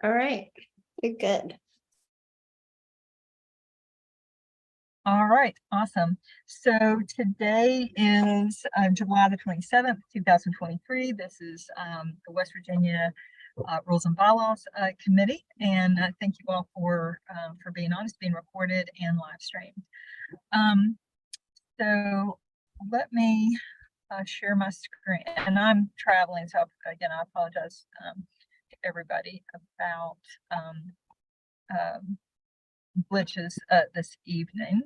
All right, you're good. All right, awesome. So today is July the 27th, 2023. This is the West Virginia Rules and Bylaws Committee, and thank you all for being on. It's being recorded and live streamed. So let me share my screen, and I'm traveling, so again, I apologize to everybody about glitches this evening.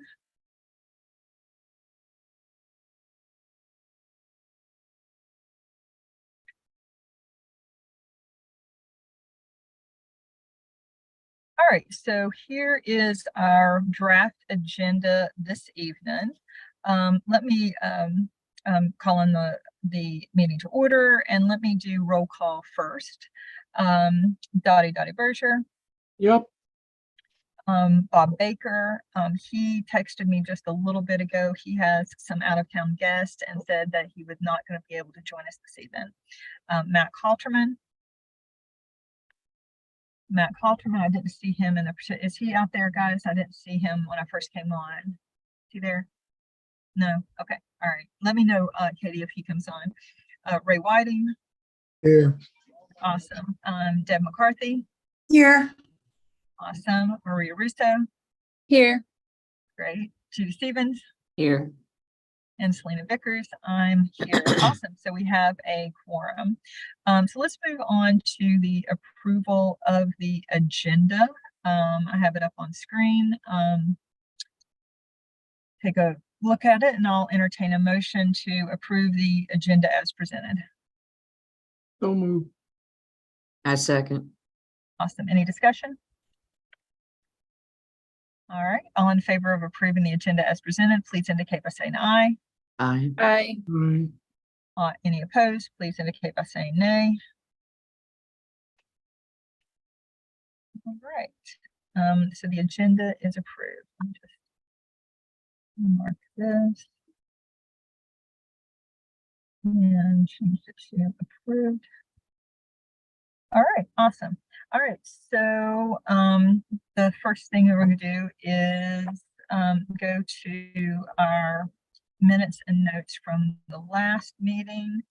All right, so here is our draft agenda this evening. Let me call on the meeting to order, and let me do roll call first. Dottie Berger. Yep. Bob Baker. He texted me just a little bit ago. He has some out-of-town guests and said that he was not going to be able to join us this evening. Matt Halterman, I didn't see him in the, is he out there, guys? I didn't see him when I first came on. Is he there? No. Okay. All right. Let me know, Katie, if he comes on. Ray Whiting. Here. Awesome. Deb McCarthy. Here. Awesome. Maria Russo. Here. Great. Judy Stevens. Here. And Selena Vickers. I'm here. Awesome. So we have a quorum. So let's move on to the approval of the agenda. I have it up on screen. Take a look at it and I'll entertain a motion to approve the agenda as presented. So move. I second. Awesome. Any discussion? All right. All in favor of approving the agenda as presented, please indicate by saying aye. Aye. Aye. Aye. Any opposed, please indicate by saying nay. All right. So the agenda is approved. Let me just mark this and change it to approved. All right, awesome. All right, so the first thing that we're going to do is go to our minutes and notes from the last meeting.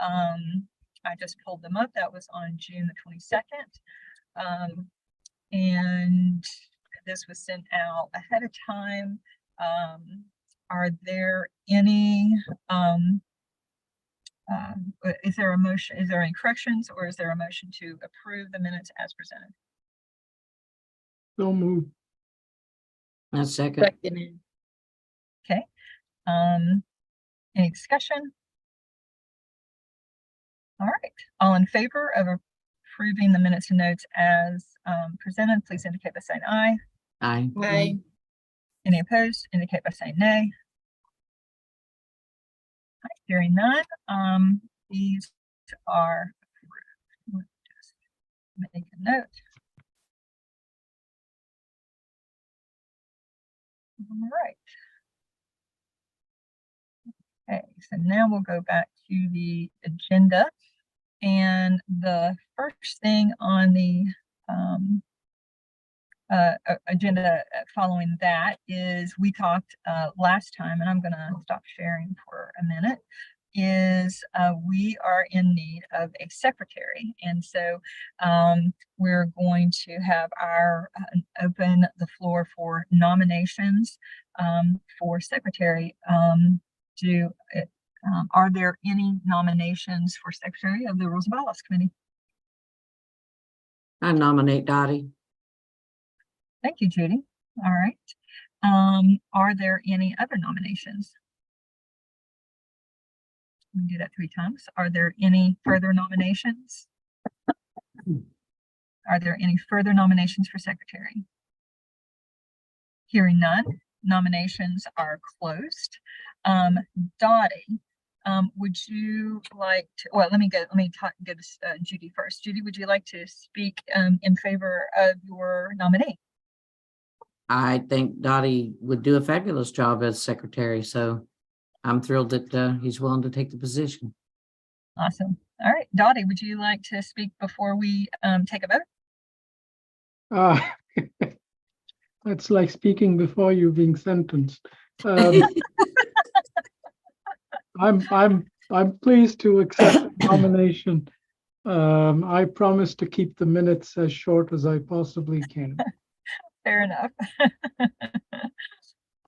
I just pulled them up. That was on June the 22nd. And this was sent out ahead of time. Are there any is there a motion, is there any corrections, or is there a motion to approve the minutes as presented? So move. I second. Okay. Any discussion? All right. All in favor of approving the minutes and notes as presented, please indicate by saying aye. Aye. Aye. Any opposed, indicate by saying nay. Hearing none, these are approved. Just make a note. All right. Okay, so now we'll go back to the agenda, and the first thing on the agenda following that is we talked last time, and I'm going to stop sharing for a minute, is we are in need of a secretary. And so we're going to have our open the floor for nominations for secretary. Are there any nominations for secretary of the Rules and Bylaws Committee? I nominate Dottie. Thank you, Judy. All right. Are there any other nominations? We can do that 3 times. Are there any further nominations? Are there any further nominations for secretary? Hearing none, nominations are closed. Dottie, would you like to, well, let me give this Judy first. Judy, would you like to speak in favor of your nominee? I think Dottie would do a fabulous job as secretary, so I'm thrilled that he's willing to take the position. Awesome. All right, Dottie, would you like to speak before we take a vote? Uh, That's like speaking before you being sentenced. Um, I'm pleased to accept the nomination. I promise to keep the minutes as short as I possibly can. Fair enough.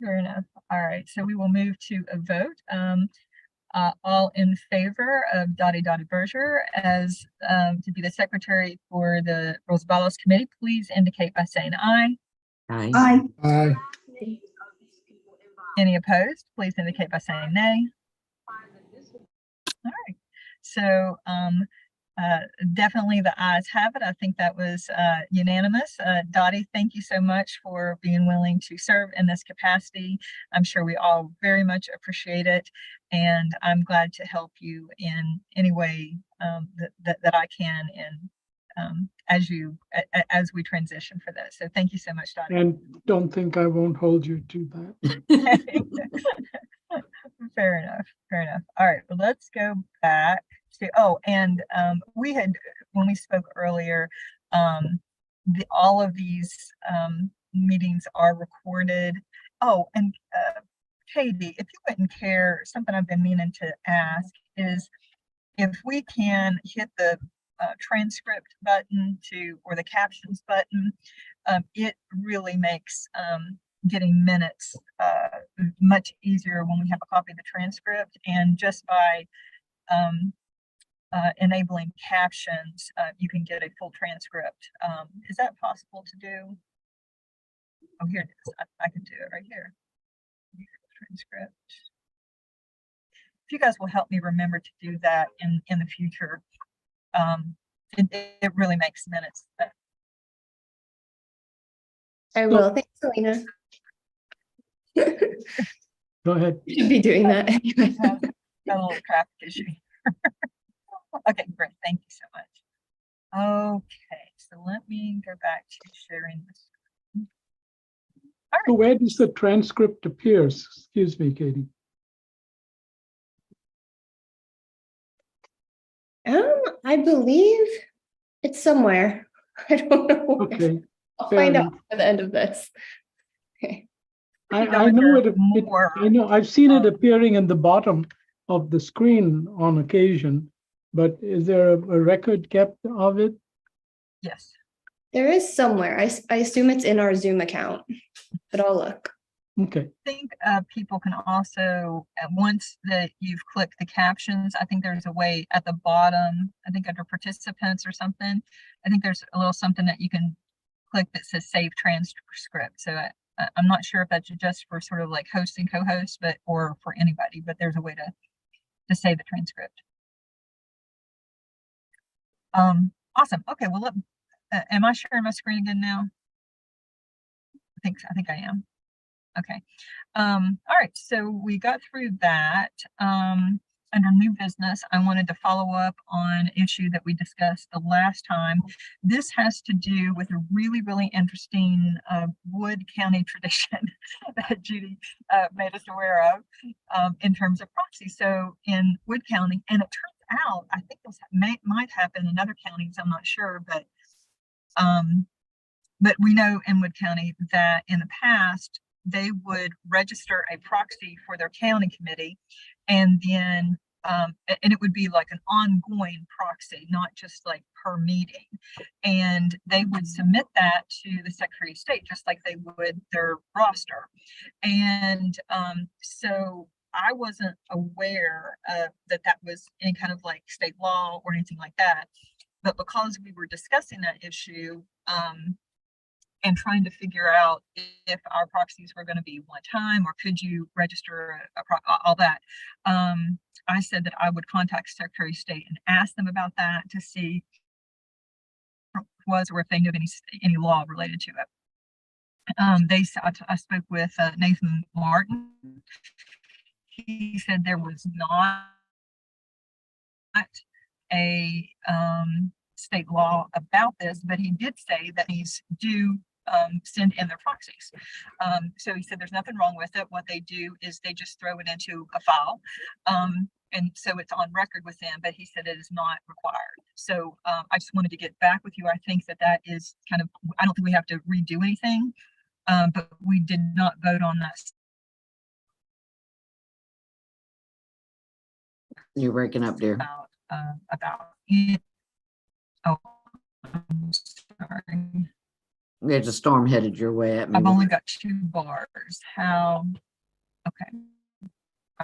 Fair enough. All right, so we will move to a vote. All in favor of Dottie Berger as to be the secretary for the Rules and Bylaws Committee, please indicate by saying aye. Aye. Aye. Any opposed, please indicate by saying nay. All right, so definitely the ayes have it. I think that was unanimous. Dottie, thank you so much for being willing to serve in this capacity. I'm sure we all very much appreciate it, and I'm glad to help you in any way that I can as we transition for this. So thank you so much, Dottie. And don't think I won't hold you to that. Fair enough. Fair enough. All right, well, let's go back to, and we had, when we spoke earlier, all of these meetings are recorded. Oh, and Katie, if you wouldn't care, something I've been meaning to ask is if we can hit the transcript button or the captions button, it really makes getting minutes much easier when we have a copy of the transcript, and just by enabling captions, you can get a full transcript. Is that possible to do? Oh, here it is. I can do it right here. Transcript. If you guys will help me remember to do that in the future, it really makes minutes. I will. Thanks, Selena. Go ahead. You should be doing that anyway. Got a little traffic issue. Okay, great. Thank you so much. Okay, so let me go back to sharing this. All So right. where does the transcript appear? Excuse me, Katie. I believe it's somewhere. I don't know where. Okay. I'll fair find out enough. at the end of this. Okay. I know it, More. I know I've seen it appearing in the bottom of the screen on occasion, but is there a record kept of it? Yes. There is somewhere. I assume it's in our Zoom account, but I'll look. Okay. I think people can also, once that you've clicked the captions, I think there's a way at the bottom, I think under participants or something, I think there's a little something that you can click that says save transcript. So I'm not sure if that's just for sort of like host and co-host, or for anybody, but there's a way to save the transcript. Awesome. Okay, well, am I sharing my screen again now? I think I am. Okay. All right, so we got through that. Under new business, I wanted to follow up on an issue that we discussed the last time. This has to do with a really, really interesting Wood County tradition that Judy made us aware of in terms of proxy. So in Wood County, and it turns out, I think this might happen in other counties, I'm not sure, but we know in Wood County that in the past, they would register a proxy for their county committee, and then and it would be like an ongoing proxy, not just like per meeting. And they would submit that to the Secretary of State, just like they would their roster. And so I wasn't aware that was any kind of like state law or anything like that. But because we were discussing that issue, and trying to figure out if our proxies were going to be one time, or could you register all that. I said that I would contact Secretary of State and ask them about that to see or if they knew of any law related to it. I spoke with Nathan Martin. He said there was not a state law about this, but he did say that he's do send in their proxies. So he said there's nothing wrong with it. What they do is they just throw it into a file, and so it's on record with them, but he said it is not required. So I just wanted to get back with you. I think that is kind of, I don't think we have to redo anything, but we did not vote on that. You're breaking up, dear. About it. Oh, I'm sorry. There's a storm headed your way at me. I've only got 2 bars. How? Okay.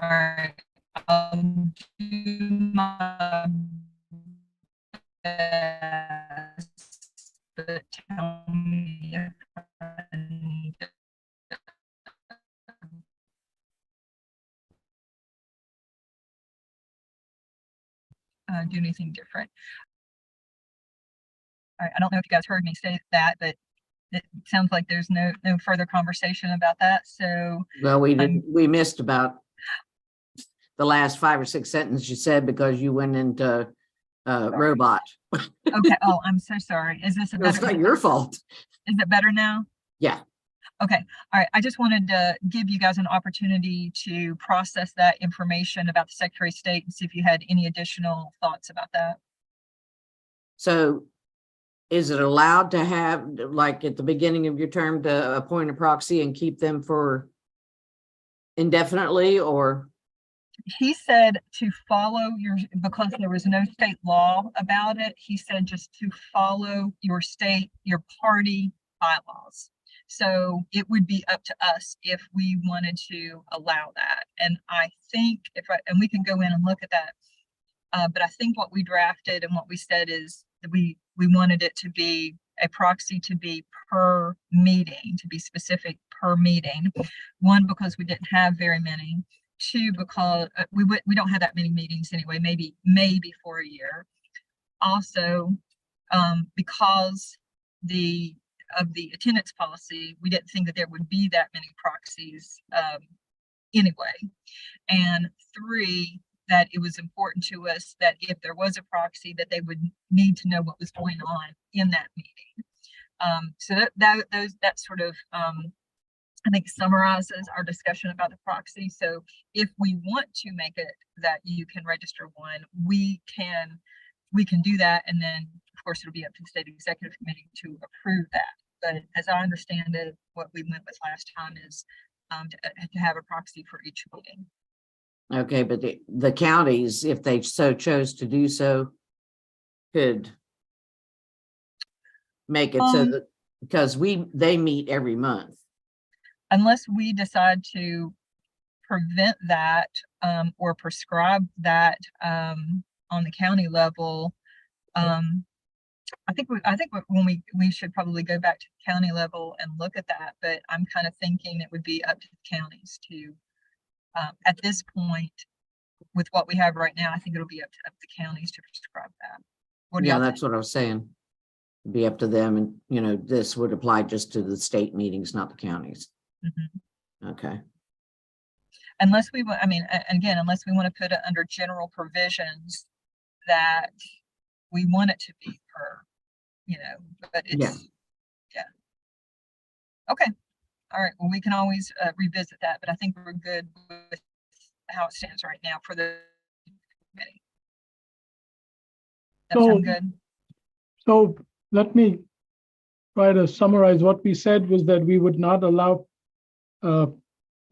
All right. I'll do my best, but tell me if I need to do anything different. All right. I don't know if you guys heard me say that, but it sounds like there's no further conversation about that. So Well, we missed about the last 5 or 6 sentences you said because you went into robot. okay. Oh, I'm so sorry. Is this a better? It's not your fault. Is it better now? Yeah. Okay. All right. I just wanted to give you guys an opportunity to process that information about the Secretary of State and see if you had any additional thoughts about that. So is it allowed to have, like at the beginning of your term, to appoint a proxy and keep them for indefinitely, or? He said to follow your, because there was no state law about it, he said just to follow your state, your party bylaws. So it would be up to us if we wanted to allow that. And I think and we can go in and look at that. But I think what we drafted and what we said is that we wanted it to be a proxy to be per meeting, to be specific per meeting. 1, because we didn't have very many. 2, because we don't have that many meetings anyway, maybe for a year. Also, because of the attendance policy, we didn't think that there would be that many proxies anyway. And 3, that it was important to us that if there was a proxy, that they would need to know what was going on in that meeting. So that sort of I think summarizes our discussion about the proxy. So if we want to make it that you can register one, we can do that. And then of course it'll be up to the state executive committee to approve that. But as I understand it, what we went with last time is to have a proxy for each meeting. Okay, but the counties, if they so chose to do so, could make it so that, because they meet every month. Unless we decide to prevent that or prescribe that on the county level, I think when we should probably go back to the county level and look at that. But I'm kind of thinking it would be up to the counties to, at this point, with what we have right now, I think it'll be up to the counties to prescribe that. What do Yeah, y'all that's think? what I was saying. It'd be up to them, and this would apply just to the state meetings, not the counties. Mhm. Okay. Unless we want, I mean, again, unless we want to put it under general provisions that we want it to be per, but it's, yeah. Okay. All right. Well, we can always revisit that, but I think we're good with how it stands right now for the committee. That sound good? So let me try to summarize. What we said was that we would not allow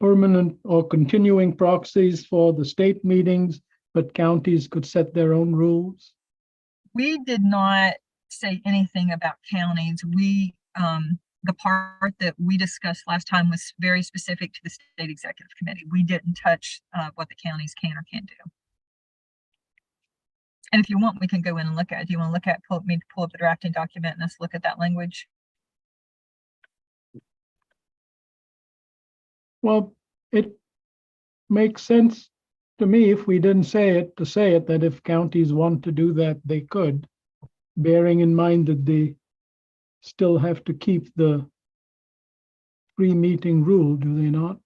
permanent or continuing proxies for the state meetings, but counties could set their own rules. We did not say anything about counties. The part that we discussed last time was very specific to the state executive committee. We didn't touch what the counties can or can't do. And if you want, we can go in and look at it. Do you want to look at, pull up the drafting document and let's look at that language? Well, it makes sense to me if we didn't say it, to say it, that if counties want to do that, they could, bearing in mind that they still have to keep the free meeting rule, do they not?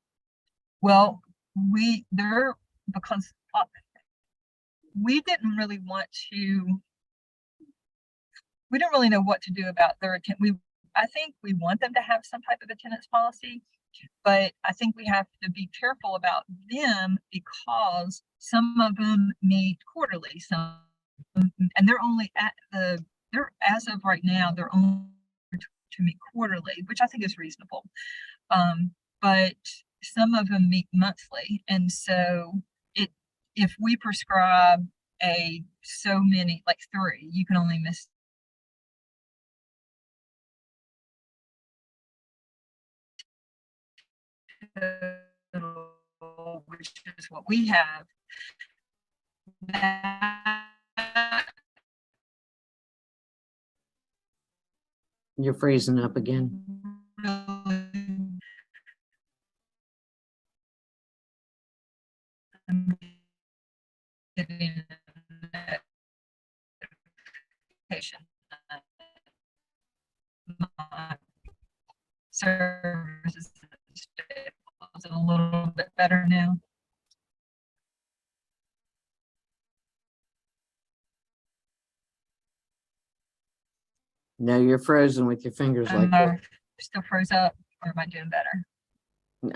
Well, because we didn't really want to, we don't really know what to do about their attendance. I think we want them to have some type of attendance policy, but I think we have to be careful about them because some of them meet quarterly, some, and they're only they're, as of right now, they're only to meet quarterly, which I think is reasonable. But some of them meet monthly. And so if we prescribe so many, like 3, you can only miss which is what we have. That You're freezing up again. really getting a notification that my service is a little bit better now. No, you're frozen with your fingers like that. Still froze up, or am I doing better?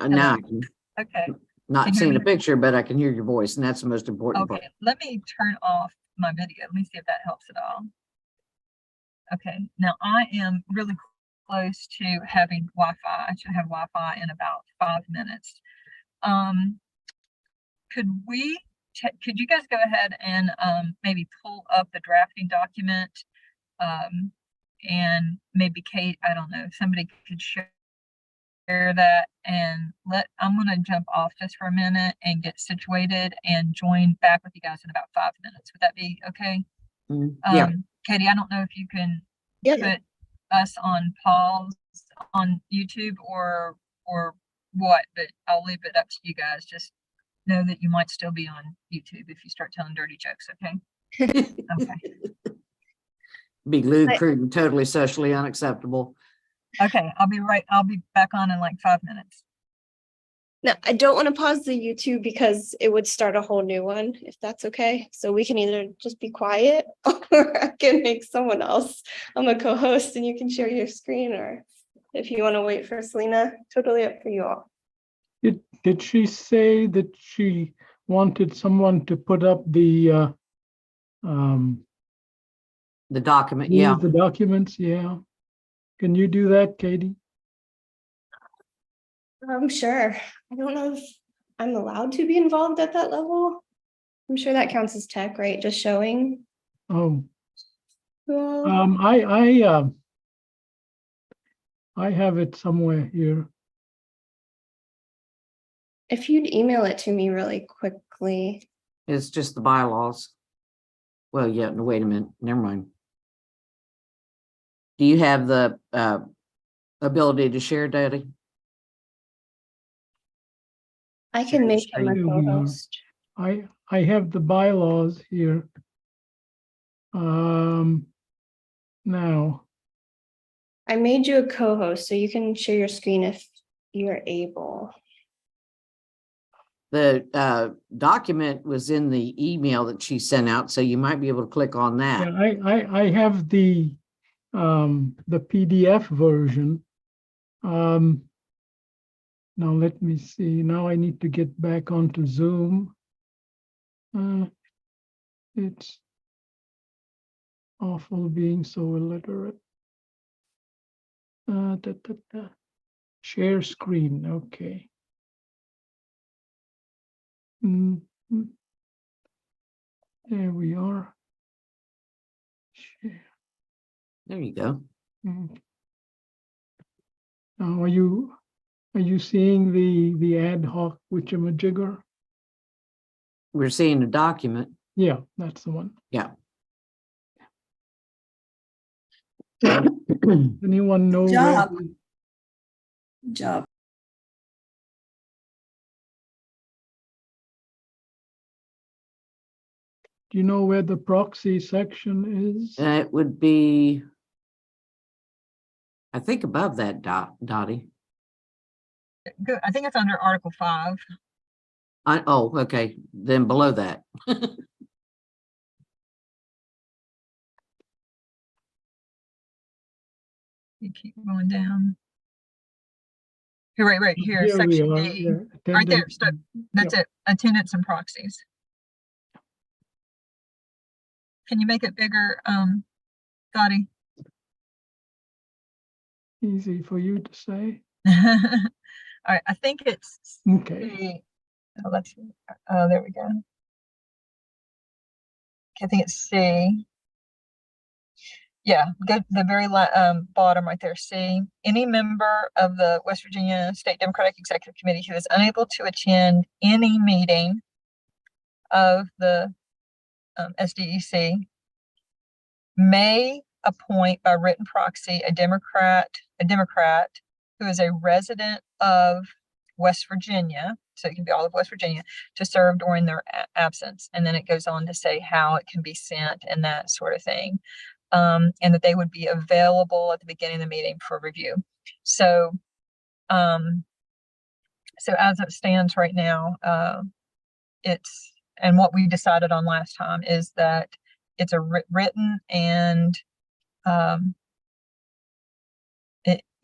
Now I can Okay. not Can you seeing hear a me? picture, but I can hear your voice, and that's the most important part. Okay, let me turn off my video. Let me see if that helps at all. Okay, now I am really close to having Wi-Fi. I should have Wi-Fi in about 5 minutes. Could you guys go ahead and maybe pull up the drafting document? And maybe Kate, I don't know, if somebody could share that, and I'm going to jump off just for a minute and get situated and join back with you guys in about 5 minutes. Would that be okay? Yeah, Katie, I don't know if you can Yeah. put us on pause on YouTube or what, but I'll leave it up to you guys. Just know that you might still be on YouTube if you start telling dirty jokes, okay? Okay. be lewd, crude, and totally socially unacceptable. Okay, I'll be back on in like 5 minutes. No, I don't want to pause the YouTube because it would start a whole new one, if that's okay. So we can either just be quiet or I can make someone else. I'm a co-host and you can share your screen, or if you want to wait for Selena, totally up for you all. Did she say that she wanted someone to put up the The document, yeah. the documents? Yeah. Can you do that, Katie? I'm sure. I don't know if I'm allowed to be involved at that level. I'm sure that counts as tech, right? Just showing. Oh, Well, I have it somewhere here. if you'd email it to me really quickly. It's just the bylaws. Well, yeah, no, wait a minute. Never mind. Do you have the ability to share, Daddy? I Share can your make him a screen. Here we are. co-host. I have the bylaws here. Now, I made you a co-host, so you can share your screen if you're able. The document was in the email that she sent out, so you might be able to click on that. yeah, I have the PDF version. Now let me see. Now I need to get back onto Zoom. It's awful being so illiterate. Share screen. Okay. There we are. Share. There you go. Now, are you seeing the ad hoc witchamajigger? We're seeing the document. Yeah, that's the one. Yeah. Anyone know Job. where? Job. Do you know where the proxy section is? It would be, I think, above that, Dottie. Good. I think it's under Article 5. Oh, okay. Then below that. You keep going down. right here, Here we section are, D. yeah, Right there, attendance start, that's it, attendance and proxies. Can you make it bigger, Dottie? Easy for you to say. All right, I think it's Okay, C. Oh, let's see. Oh, there we go. I think it's C. Yeah, go to the very bottom right there. C. Any member of the West Virginia State Democratic Executive Committee who is unable to attend any meeting of the SDEC may appoint by written proxy a Democrat who is a resident of West Virginia, so it can be all of West Virginia, to serve during their absence. And then it goes on to say how it can be sent and that sort of thing. And that they would be available at the beginning of the meeting for review. So, so as it stands right now, it's, and what we decided on last time is that it's a written and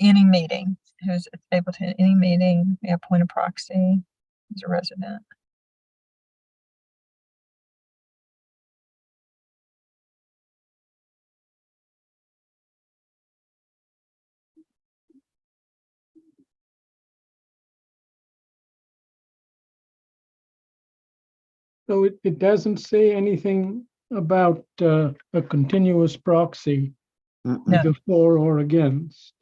any meeting, who's able to any meeting, may appoint a proxy, who's a resident. so it doesn't say anything about a continuous proxy, Mm-mm. No. either for or against.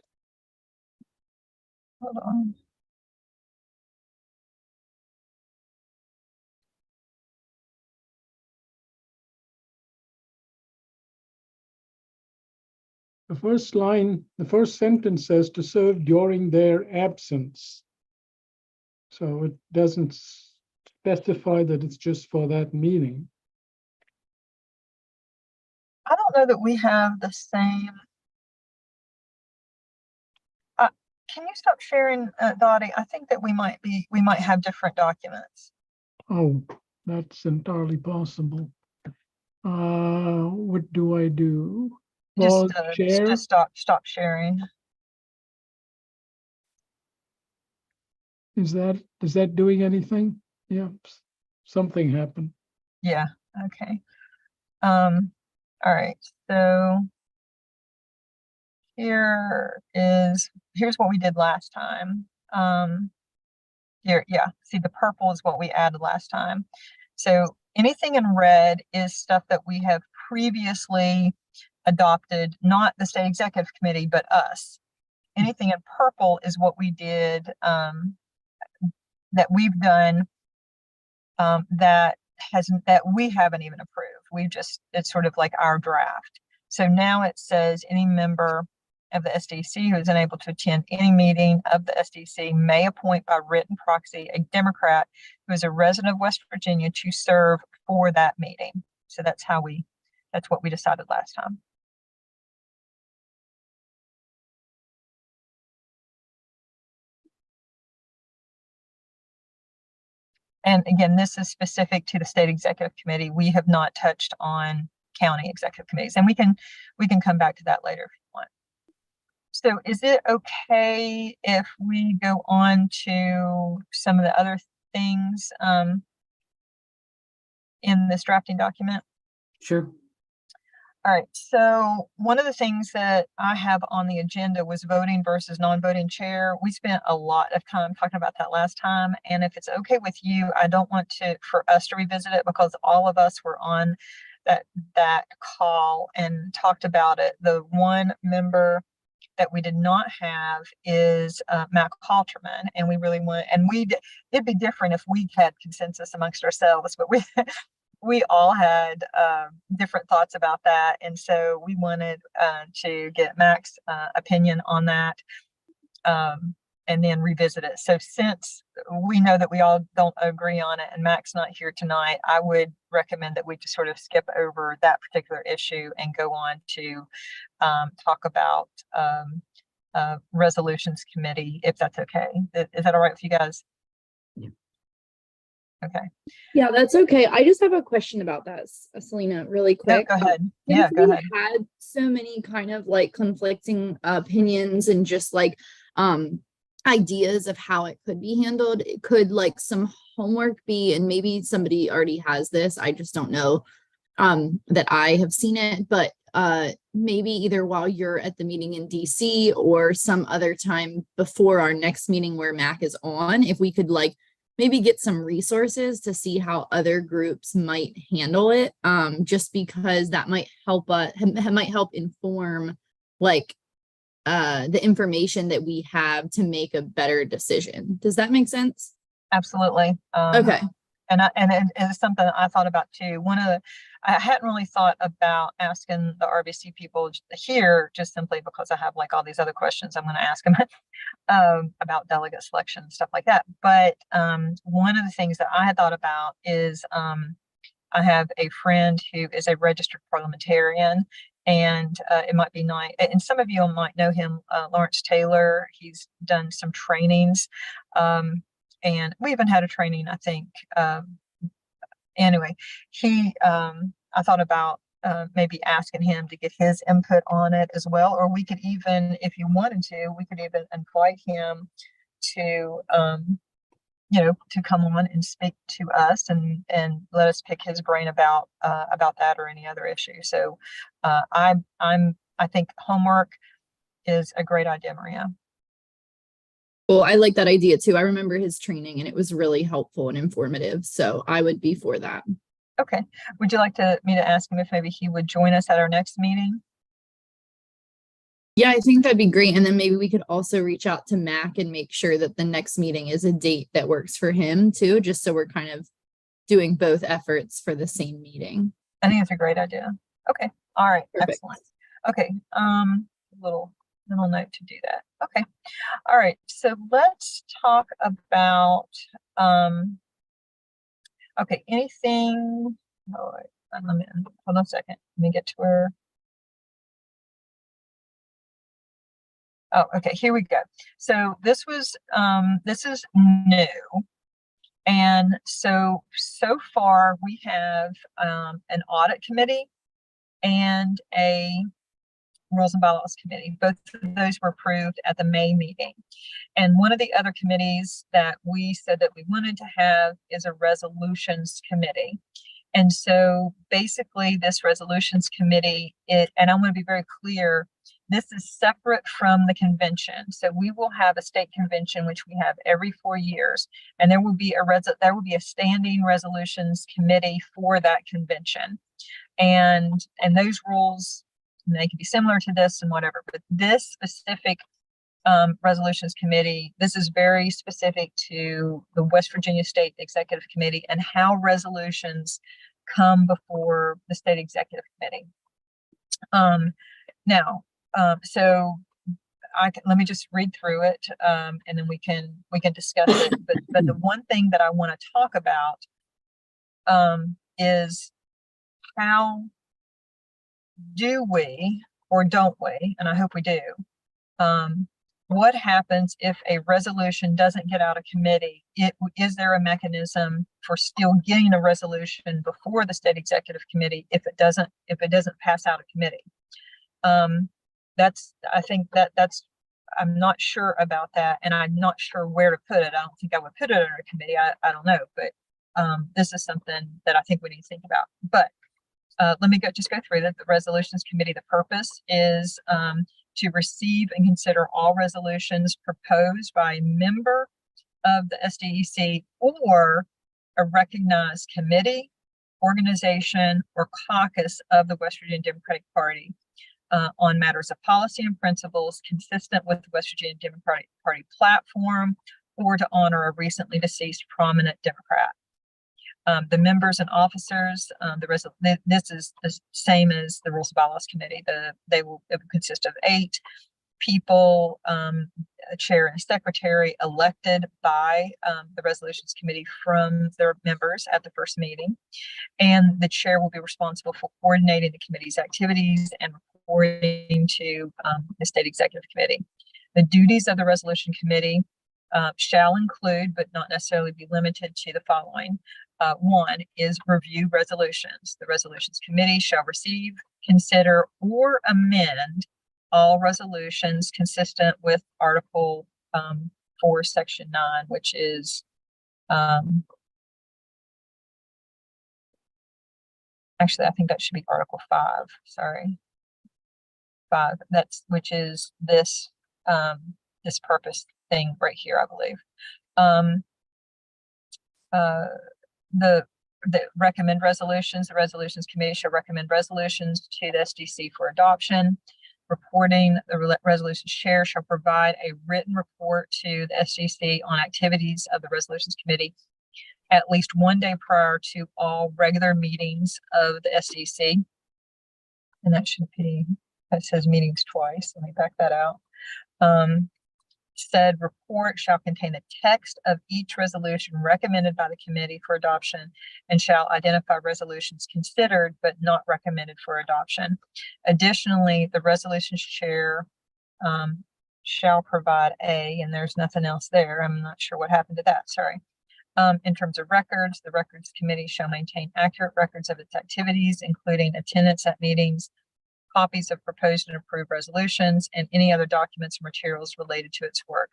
Hold on. The first line, the first sentence says to serve during their absence. So it doesn't specify that it's just for that meeting. I don't know that we have the same. Can you stop sharing, Dottie? I think that we might have different documents. Oh, that's entirely possible. What do I do? Pause, share? Just stop sharing. Is that doing anything? Yeah, something happened. Yeah. Okay. All right. So here's what we did last time. Here, yeah. See, the purple is what we added last time. So anything in red is stuff that we have previously adopted, not the state executive committee, but us. Anything in purple is what we did, that we've done, that we haven't even approved. It's sort of like our draft. So now it says any member of the SDC who is unable to attend any meeting of the SDC may appoint by written proxy a Democrat who is a resident of West Virginia to serve for that meeting. So that's what we decided last time. And again, this is specific to the state executive committee. We have not touched on county executive committees, and we can come back to that later if you want. So is it okay if we go on to some of the other things in this drafting document? Sure. All right, so one of the things that I have on the agenda was voting versus non-voting chair. We spent a lot of time talking about that last time. And if it's okay with you, I don't want for us to revisit it because all of us were on that call and talked about it. The one member that we did not have is Matt Halterman, and we really want, and it'd be different if we had consensus amongst ourselves, but we all had different thoughts about that. And so we wanted to get Mac's opinion on that and then revisit it. So since we know that we all don't agree on it and Mac's not here tonight, I would recommend that we just sort of skip over that particular issue and go on to talk about resolutions committee, if that's okay. Is that all right with you guys? Yeah. Okay. Yeah, that's okay. I just have a question about that, Selena, really quick. No, go ahead. Since Yeah, go we ahead. had so many kind of like conflicting opinions and just like ideas of how it could be handled. It could like some homework be, and maybe somebody already has this, I just don't know that I have seen it, but maybe either while you're at the meeting in DC or some other time before our next meeting where Mac is on, if we could like maybe get some resources to see how other groups might handle it, just because that might help might help inform like the information that we have to make a better decision. Does that make sense? Absolutely. Okay. And it's something I thought about too. I hadn't really thought about asking the RBC people here, just simply because I have like all these other questions I'm going to ask them about delegate selection and stuff like that. But one of the things that I had thought about is I have a friend who is a registered parliamentarian, and it might be nice, and some of you might know him, Lawrence Taylor. He's done some trainings, and we even had a training, I think. Anyway, I thought about maybe asking him to get his input on it as well, or we could even, if you wanted to, we could even invite him to to come on and speak to us and let us pick his brain about that or any other issue. So I think homework is a great idea, Maria. Well, I like that idea too. I remember his training and it was really helpful and informative. So I would be for that. Okay. Would you like me to ask him if maybe he would join us at our next meeting? Yeah, I think that'd be great. And then maybe we could also reach out to Mac and make sure that the next meeting is a date that works for him too, just so we're kind of doing both efforts for the same meeting. I think it's a great idea. Okay. All right. Perfect. Excellent. Okay. Little note to do that. Okay. All right. So let's talk about, okay. Anything, hold on a second. Let me get to where. Oh, okay, here we go. So this is new. And so far we have an audit committee and a rules and bylaws committee. Both of those were approved at the May meeting. And one of the other committees that we said that we wanted to have is a resolutions committee. And so basically this resolutions committee, and I want to be very clear, this is separate from the convention. So we will have a state convention, which we have every 4 years, and there will be a standing resolutions committee for that convention. And those rules, they can be similar to this and whatever, but this specific resolutions committee, this is very specific to the West Virginia State Executive Committee and how resolutions come before the State Executive Committee. So let me just read through it, and then we can discuss it. But the one thing that I want to talk about is how do we, or don't we, and I hope we do, what happens if a resolution doesn't get out of committee? Is there a mechanism for still getting a resolution before the State Executive Committee if it doesn't pass out of committee? I think that's I'm not sure about that, and I'm not sure where to put it. I don't think I would put it under a committee. I don't know, but this is something that I think we need to think about. But let me just go through that. The resolutions committee, the purpose is to receive and consider all resolutions proposed by a member of the SDEC or a recognized committee, organization, or caucus of the West Virginia Democratic Party on matters of policy and principles consistent with the West Virginia Democratic Party platform, or to honor a recently deceased prominent Democrat. The members and officers, this is the same as the Rules and Bylaws Committee. It will consist of 8 people, a chair and a secretary elected by the Resolutions Committee from their members at the first meeting. And the chair will be responsible for coordinating the committee's activities and reporting to the State Executive Committee. The duties of the Resolution Committee shall include, but not necessarily be limited to, the following. 1 is review resolutions. The Resolutions Committee shall receive, consider, or amend all resolutions consistent with Article for section 9, which is actually, I think that should be Article 5. Sorry, 5. Which is this this purpose thing right here, I believe. The recommend resolutions. The resolutions committee shall recommend resolutions to the SDC for adoption. Reporting, the resolutions chair shall provide a written report to the SDC on activities of the resolutions committee at least 1 day prior to all regular meetings of the SDC. And that should be, that says meetings twice. Let me back that out. Said report shall contain the text of each resolution recommended by the committee for adoption and shall identify resolutions considered but not recommended for adoption. Additionally, the resolutions chair shall provide and there's nothing else there. I'm not sure what happened to that. Sorry. In terms of records, the records committee shall maintain accurate records of its activities, including attendance at meetings, copies of proposed and approved resolutions, and any other documents or materials related to its work.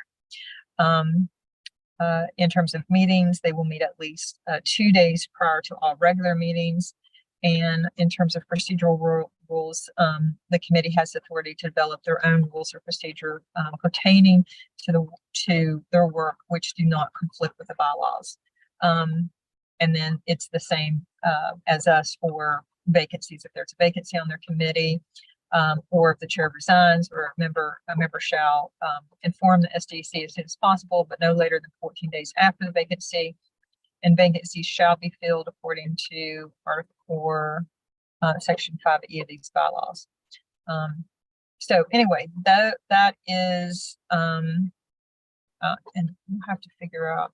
In terms of meetings, they will meet at least 2 days prior to all regular meetings. And in terms of procedural rules, the committee has authority to develop their own rules or procedure pertaining to their work, which do not conflict with the bylaws. And then it's the same as us for vacancies. If there's a vacancy on their committee, or if the chair resigns, or a member shall inform the SDC as soon as possible, but no later than 14 days after the vacancy. And vacancies shall be filled according to Article 4, Section 5E of these bylaws. So anyway, that is, and we'll have to figure out.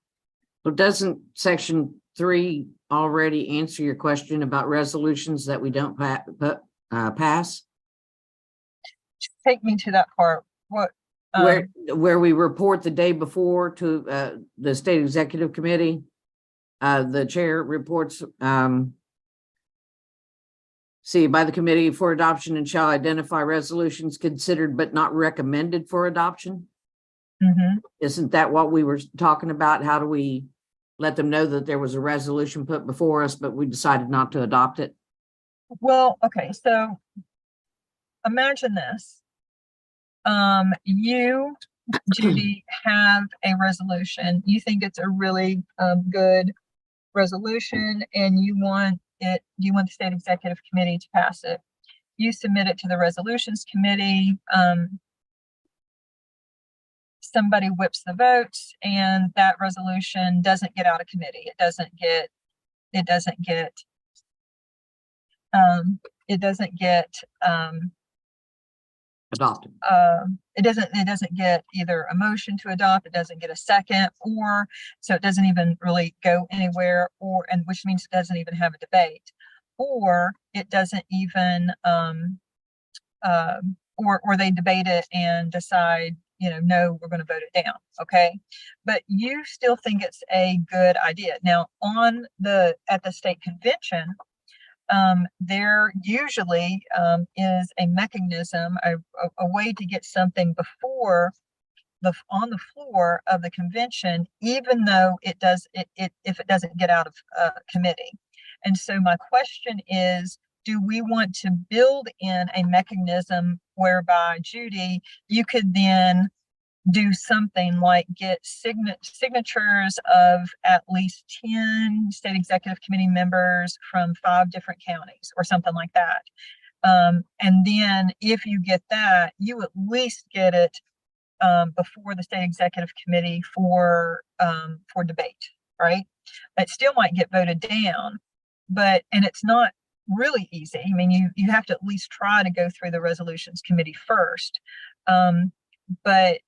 Well, doesn't section 3 already answer your question about resolutions that we don't pass? Take me to that part. What? Where we report the day before to the state executive committee. The chair reports, see, by the committee for adoption and shall identify resolutions considered but not recommended for adoption. Mm-hmm. Isn't that what we were talking about? How do we let them know that there was a resolution put before us, but we decided not to adopt it? Well, okay, so imagine this. You, Judy, have a resolution. You think it's a really good resolution, and you want the state executive committee to pass it. You submit it to the resolutions committee. Somebody whips the votes, and that resolution doesn't get out of committee. It doesn't get Adopted. it doesn't get either a motion to adopt, it doesn't get a second, or so it doesn't even really go anywhere, and which means it doesn't even have a debate, or it doesn't even or they debate it and decide, no, we're going to vote it down. Okay. But you still think it's a good idea. Now at the state convention, there usually is a mechanism, a way to get something before on the floor of the convention, even though if it doesn't get out of committee. And so my question is, do we want to build in a mechanism whereby, Judy, you could then do something like get signatures of at least 10 state executive committee members from 5 different counties or something like that. And then if you get that, you at least get it before the state executive committee for debate, right? It still might get voted down, and it's not really easy. I mean, you have to at least try to go through the resolutions committee first. But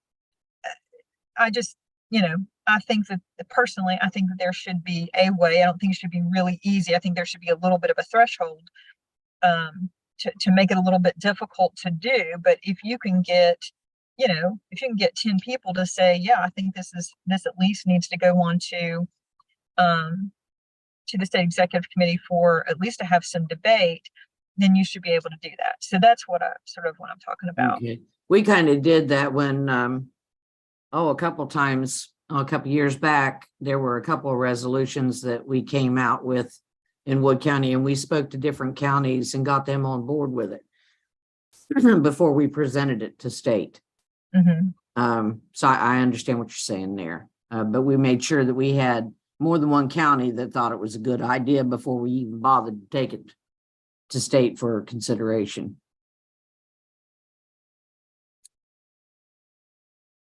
I just, I think that personally, I think that there should be a way. I don't think it should be really easy. I think there should be a little bit of a threshold to make it a little bit difficult to do. But if you can get, 10 people to say, yeah, I think this at least needs to go on to the state executive committee for at least to have some debate, then you should be able to do that. So that's what I'm talking about. Okay. We kind of did that when a couple times, a couple years back, there were a couple of resolutions that we came out with in Wood County, and we spoke to different counties and got them on board with it before we presented it to state. Mhm. So I understand what you're saying there. But we made sure that we had more than one county that thought it was a good idea before we even bothered to take it to state for consideration.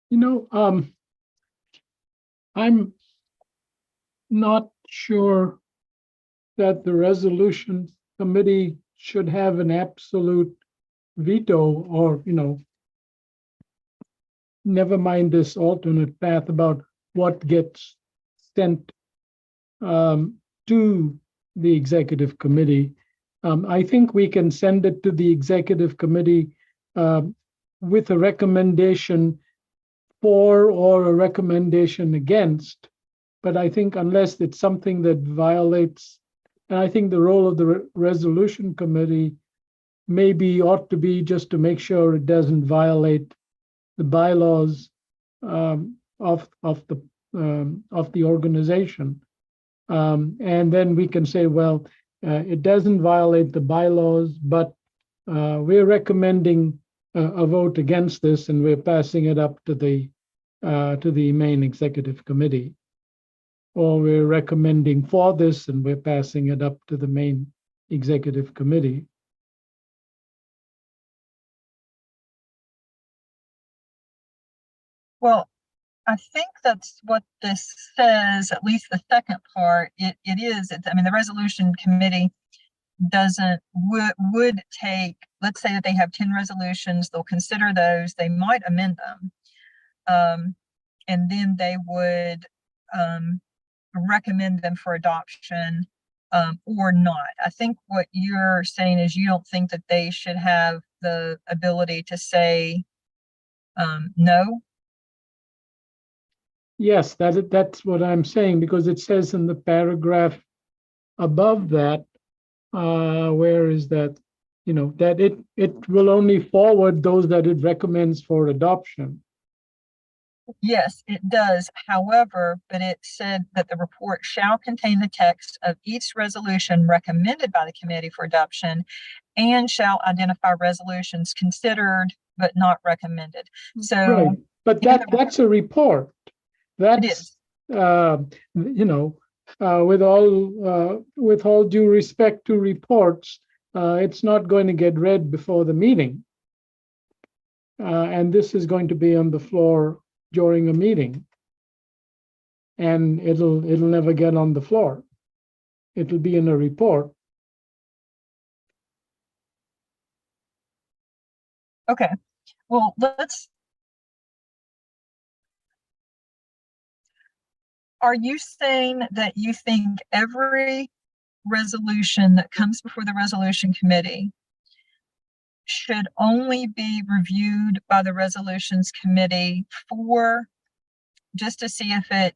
You know, I'm not sure that the resolution committee should have an absolute veto, or, you know, never mind this alternate path about what gets sent to the executive committee. I think we can send it to the executive committee with a recommendation for or a recommendation against. But I think unless it's something that violates, and I think the role of the resolution committee maybe ought to be just to make sure it doesn't violate the bylaws of the organization. And then we can say, well, it doesn't violate the bylaws, but we're recommending a vote against this, and we're passing it up to the main executive committee. Or we're recommending for this, and we're passing it up to the main executive committee. Well, I think that's what this says, at least the second part. It is, I mean, the resolution committee would take, let's say that they have 10 resolutions, they'll consider those, they might amend them. And then they would recommend them for adoption or not. I think what you're saying is you don't think that they should have the ability to say no. Yes, that's what I'm saying, because it says in the paragraph above that, where is that? You know, that it will only forward those that it recommends for adoption. Yes, it does. However, but it said that the report shall contain the text of each resolution recommended by the committee for adoption and shall identify resolutions considered but not recommended. So, Right, but that's a report. That's, you know, with all due respect to reports, it's not going to get read before the meeting. And this is going to be on the floor during a meeting. And it'll never get on the floor. It'll be in a report. okay, well, are you saying that you think every resolution that comes before the resolution committee should only be reviewed by the resolutions committee for just to see if it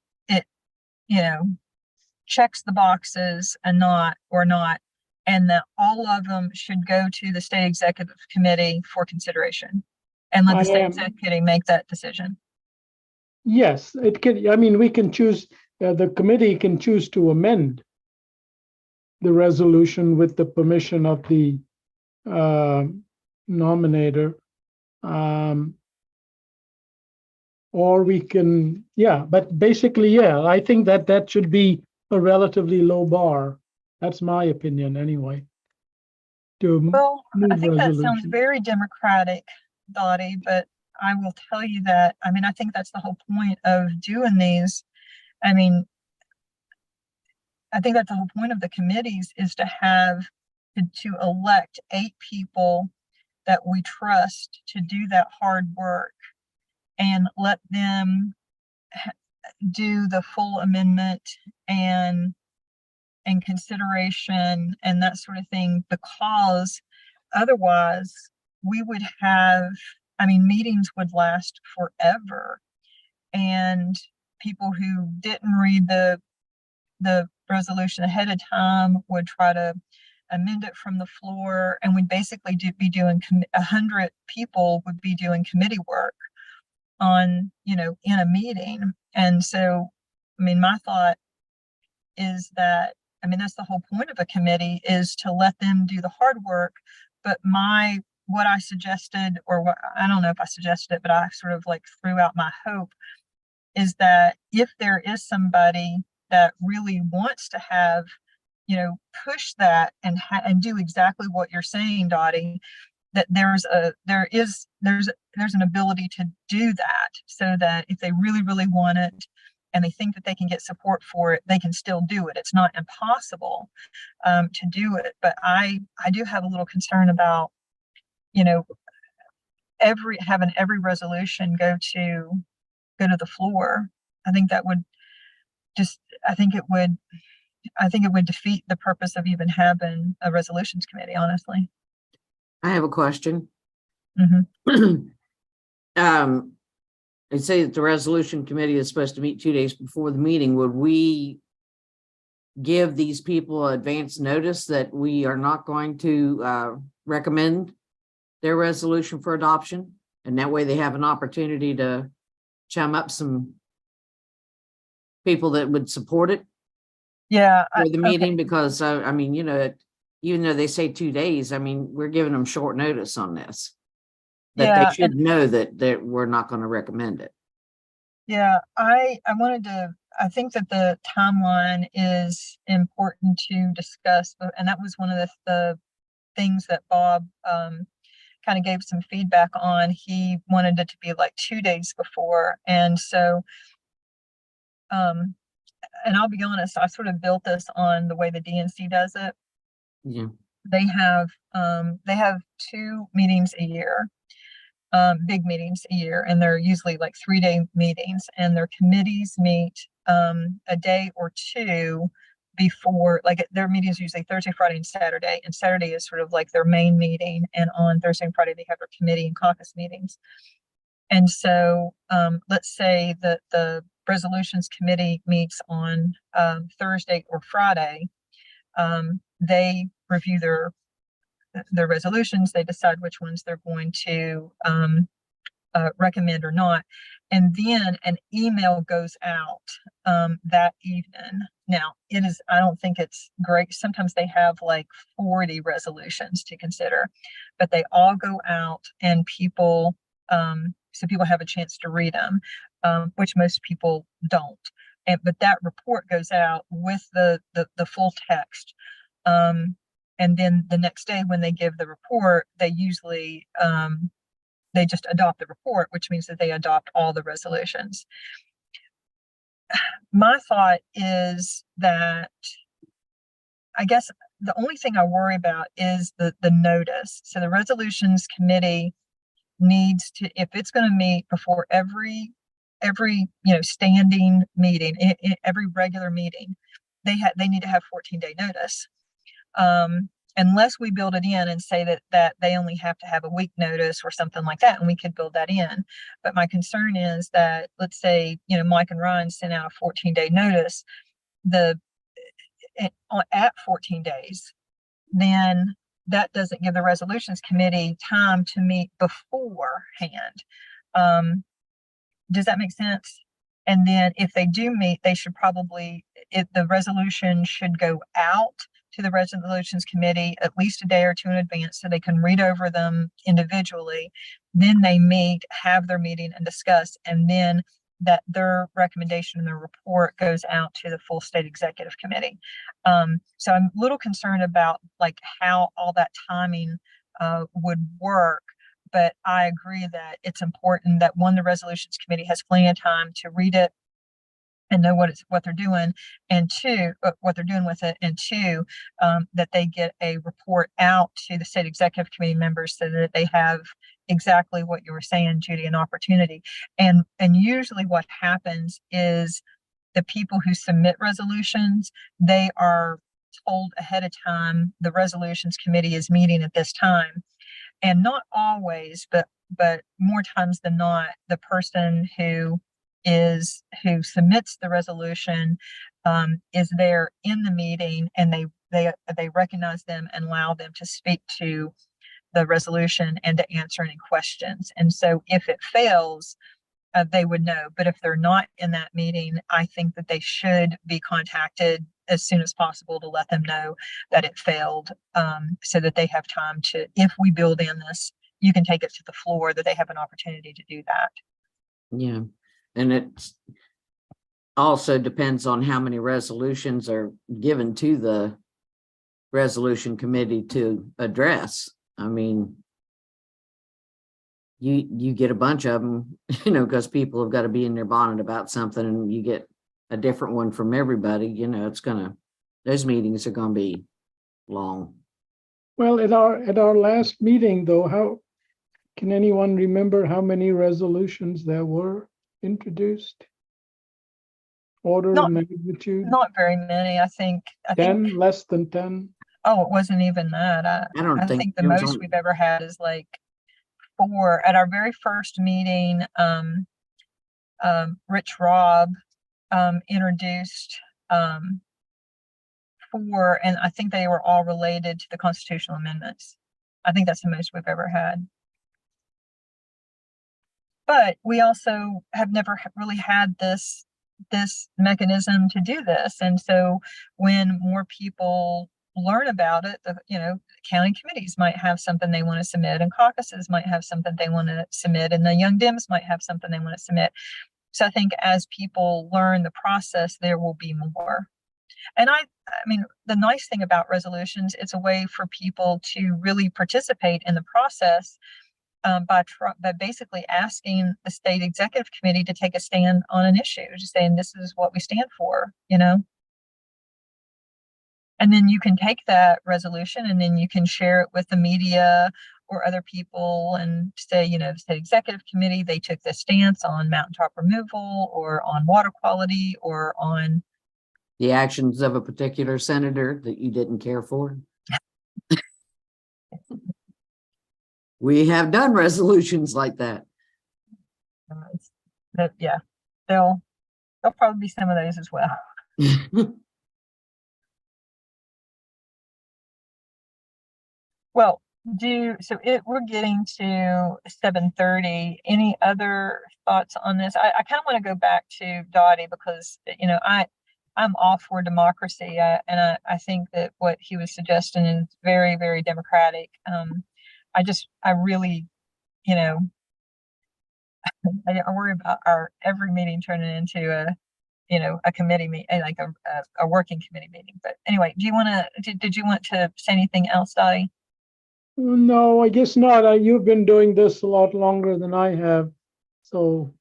you know checks the boxes and not, and that all of them should go to the state executive committee for consideration and let the state executive committee make that decision? Yes, it can. I mean, we can choose, the committee can choose to amend the resolution with the permission of the nominator. Or we can, yeah, but basically, yeah, I think that should be a relatively low bar. That's my opinion anyway. Well, I think that sounds resolution. very democratic, Dottie, but I will tell you that, I mean, I think that's the whole point of doing these. I mean, I think that's the whole point of the committees is to have, to elect 8 people that we trust to do that hard work and let them do the full amendment and consideration and that sort of thing, because otherwise we would have, I mean, meetings would last forever, and people who didn't read the resolution ahead of time would try to amend it from the floor, and we'd basically be doing 100 people would be doing committee work on, you know, in a meeting. And so, I mean, my thought is that, I mean, that's the whole point of a committee, is to let them do the hard work. But what I suggested, or what, I don't know if I suggested it, but I sort of like threw out my hope, is that if there is somebody that really wants to have, you know, push that and do exactly what you're saying, Dottie, that there's an ability to do that, so that if they really want it and they think that they can get support for it, they can still do it. It's not impossible to do it. But I do have a little concern about, you know, having every resolution go to the floor. I think that would just, I think it would defeat the purpose of even having a resolutions committee, honestly. I have a question. Mhm. They say that the resolution committee is supposed to meet 2 days before the meeting. Would we give these people advance notice that we are not going to recommend their resolution for adoption? And that way they have an opportunity to chum up some people that would support it Yeah. for the meeting, because I mean, you know, even though they say 2 days, I mean, we're giving them short notice on this. That Yeah, they should know that we're not going to recommend it. Yeah, I think that the timeline is important to discuss, and that was one of the things that Bob kind of gave some feedback on. He wanted it to be like 2 days before. And so, and I'll be honest, I sort of built this on the way the DNC does it. Yeah. They have 2 meetings a year. Big meetings a year, and they're usually like 3-day meetings, and their committees meet a day or two before, like their meetings usually Thursday, Friday, and Saturday is sort of like their main meeting, and on Thursday and Friday they have their committee and caucus meetings. And so let's say that the resolutions committee meets on Thursday or Friday. They review their resolutions, they decide which ones they're going to recommend or not. And then an email goes out that evening. Now, I don't think it's great. Sometimes they have like 40 resolutions to consider, but they all go out, and so people have a chance to read them, which most people don't. But that report goes out with the full text. And then the next day when they give the report, they usually they just adopt the report, which means that they adopt all the resolutions. My thought is that, I guess the only thing I worry about is the notice. So the resolutions committee needs to, if it's going to meet before every standing meeting, every regular meeting, they need to have 14-day notice. Unless we build it in and say that they only have to have a week notice or something like that, and we could build that in. But my concern is that, let's say, Mike and Ryan sent out a 14-day notice, at 14 days, then that doesn't give the resolutions committee time to meet beforehand. Does that make sense? And then if they do meet, they should probably, the resolution should go out to the resolutions committee at least a day or two in advance, so they can read over them individually. Then they meet, have their meeting and discuss, and then that their recommendation and their report goes out to the full state executive committee. So I'm a little concerned about like how all that timing would work. But I agree that it's important that, one, the resolutions committee has plenty of time to read it and know what they're doing, and two, what they're doing with it, and two, that they get a report out to the state executive committee members so that they have exactly what you were saying, Judy, an opportunity. And usually what happens is the people who submit resolutions, they are told ahead of time, the resolutions committee is meeting at this time. And not always, but more times than not, the person who submits the resolution is there in the meeting, and they recognize them and allow them to speak to the resolution and to answer any questions. And so if it fails, they would know. But if they're not in that meeting, I think that they should be contacted as soon as possible to let them know that it failed, so that they have time to, if we build in this, you can take it to the floor, that they have an opportunity to do that. Yeah, and it also depends on how many resolutions are given to the resolution committee to address. I mean, you get a bunch of them, because people have got to be in their bonnet about something, and you get a different one from everybody, those meetings are gonna be long. Well, at our last meeting though, how can anyone remember how many resolutions there were introduced? Order Not- of magnitude, Not very many. I think 10, less than 10? oh, it wasn't even that. I don't I think think the it was most on- we've ever had is like 4. At our very first meeting, Rich Robb introduced 4, and I think they were all related to the constitutional amendments. I think that's the most we've ever had. But we also have never really had this mechanism to do this. And so when more people learn about it, county committees might have something they want to submit, and caucuses might have something they want to submit, and the Young Dems might have something they want to submit. So I think as people learn the process, there will be more. And I mean, the nice thing about resolutions, it's a way for people to really participate in the process, by basically asking the state executive committee to take a stand on an issue, just saying this is what we stand for, And then you can take that resolution and then you can share it with the media or other people and say, the state executive committee, they took this stance on mountaintop removal or on water quality or on the actions of a particular senator that you didn't care for. We have done resolutions like that. yeah, there'll probably be some of those as well. Well, we're getting to 7:30. Any other thoughts on this? I kind of want to go back to Dottie because, I'm all for democracy. And I think that what he was suggesting is very, very democratic. I really, I worry about our every meeting turning into a committee meeting, like a working committee meeting. But anyway, did you want to say anything else, Dottie? No, I guess not. You've been doing this a lot longer than I have, so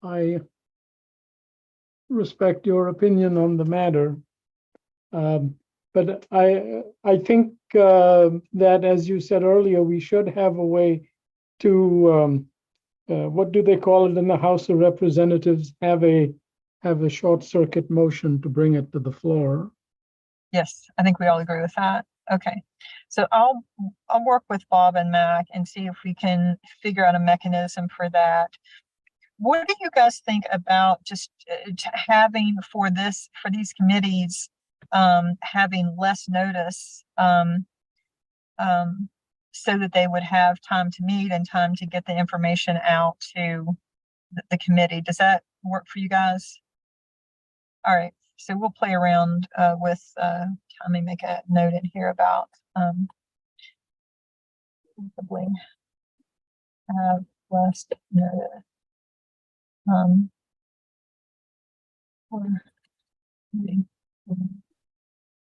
I respect your opinion on the matter. But I think that, as you said earlier, we should have a way to what do they call it in the House of Representatives? Have a short circuit motion to bring it to the floor. Yes, I think we all agree with that. Okay, so I'll work with Bob and Mac and see if we can figure out a mechanism for that. What do you guys think about just having for these committees, having less notice, so that they would have time to meet and time to get the information out to the committee? Does that work for you guys? All right, so we'll play around with, let me make a note in here about possibly have less notice.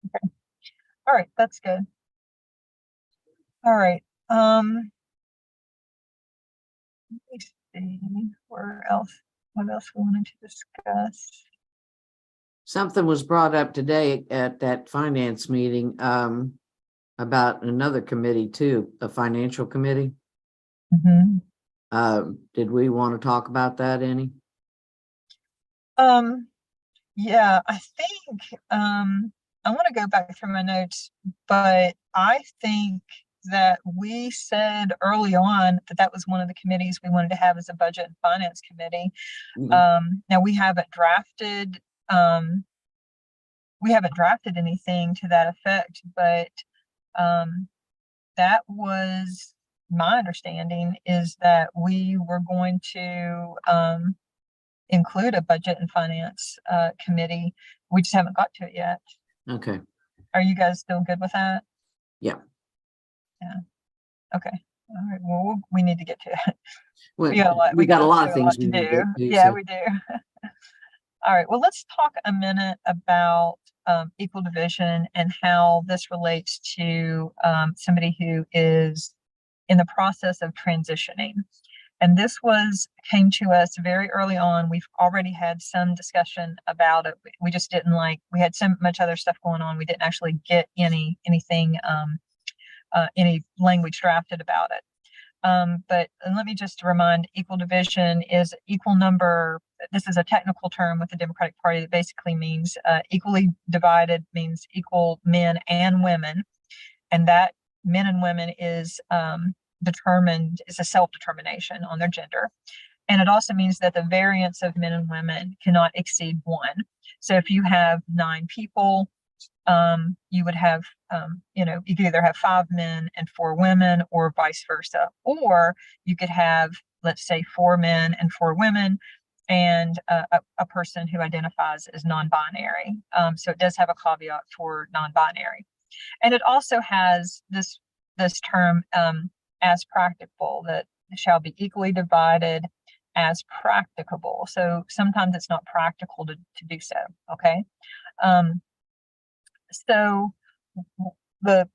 Okay. All right, that's good. All right. Let me see what else we wanted to discuss. Something was brought up today at that finance meeting about another committee too, the financial committee. Mm-hmm. Did we want to talk about that any? Yeah, I think I want to go back through my notes, but I think that we said early on that was one of the committees we wanted to have as a budget and finance committee. Now we haven't drafted anything to that effect, but that was my understanding is that we were going to include a budget and finance committee. We just haven't got to it yet. Okay, Are you guys still good with that? yeah. Yeah. Okay. All right. Well, we need to get to it. Well, We we got a lot of still things to we need to do. get to, Yeah, so. we do. All right. Well, let's talk a minute about equal division and how this relates to somebody who is in the process of transitioning. And this came to us very early on. We've already had some discussion about it. We just didn't we had so much other stuff going on. We didn't actually get anything, any language drafted about it. But let me just remind, equal division is equal number. This is a technical term with the Democratic Party that basically means equally divided means equal men and women. And that men and women is determined, is a self-determination on their gender. And it also means that the variance of men and women cannot exceed 1. So if you have 9 people, you would have, you could either have 5 men and 4 women or vice versa. Or you could have, let's say, 4 men and 4 women and a person who identifies as non-binary. So it does have a caveat for non-binary. And it also has this term as practicable, that shall be equally divided as practicable. So sometimes it's not practical to do so. Okay. So the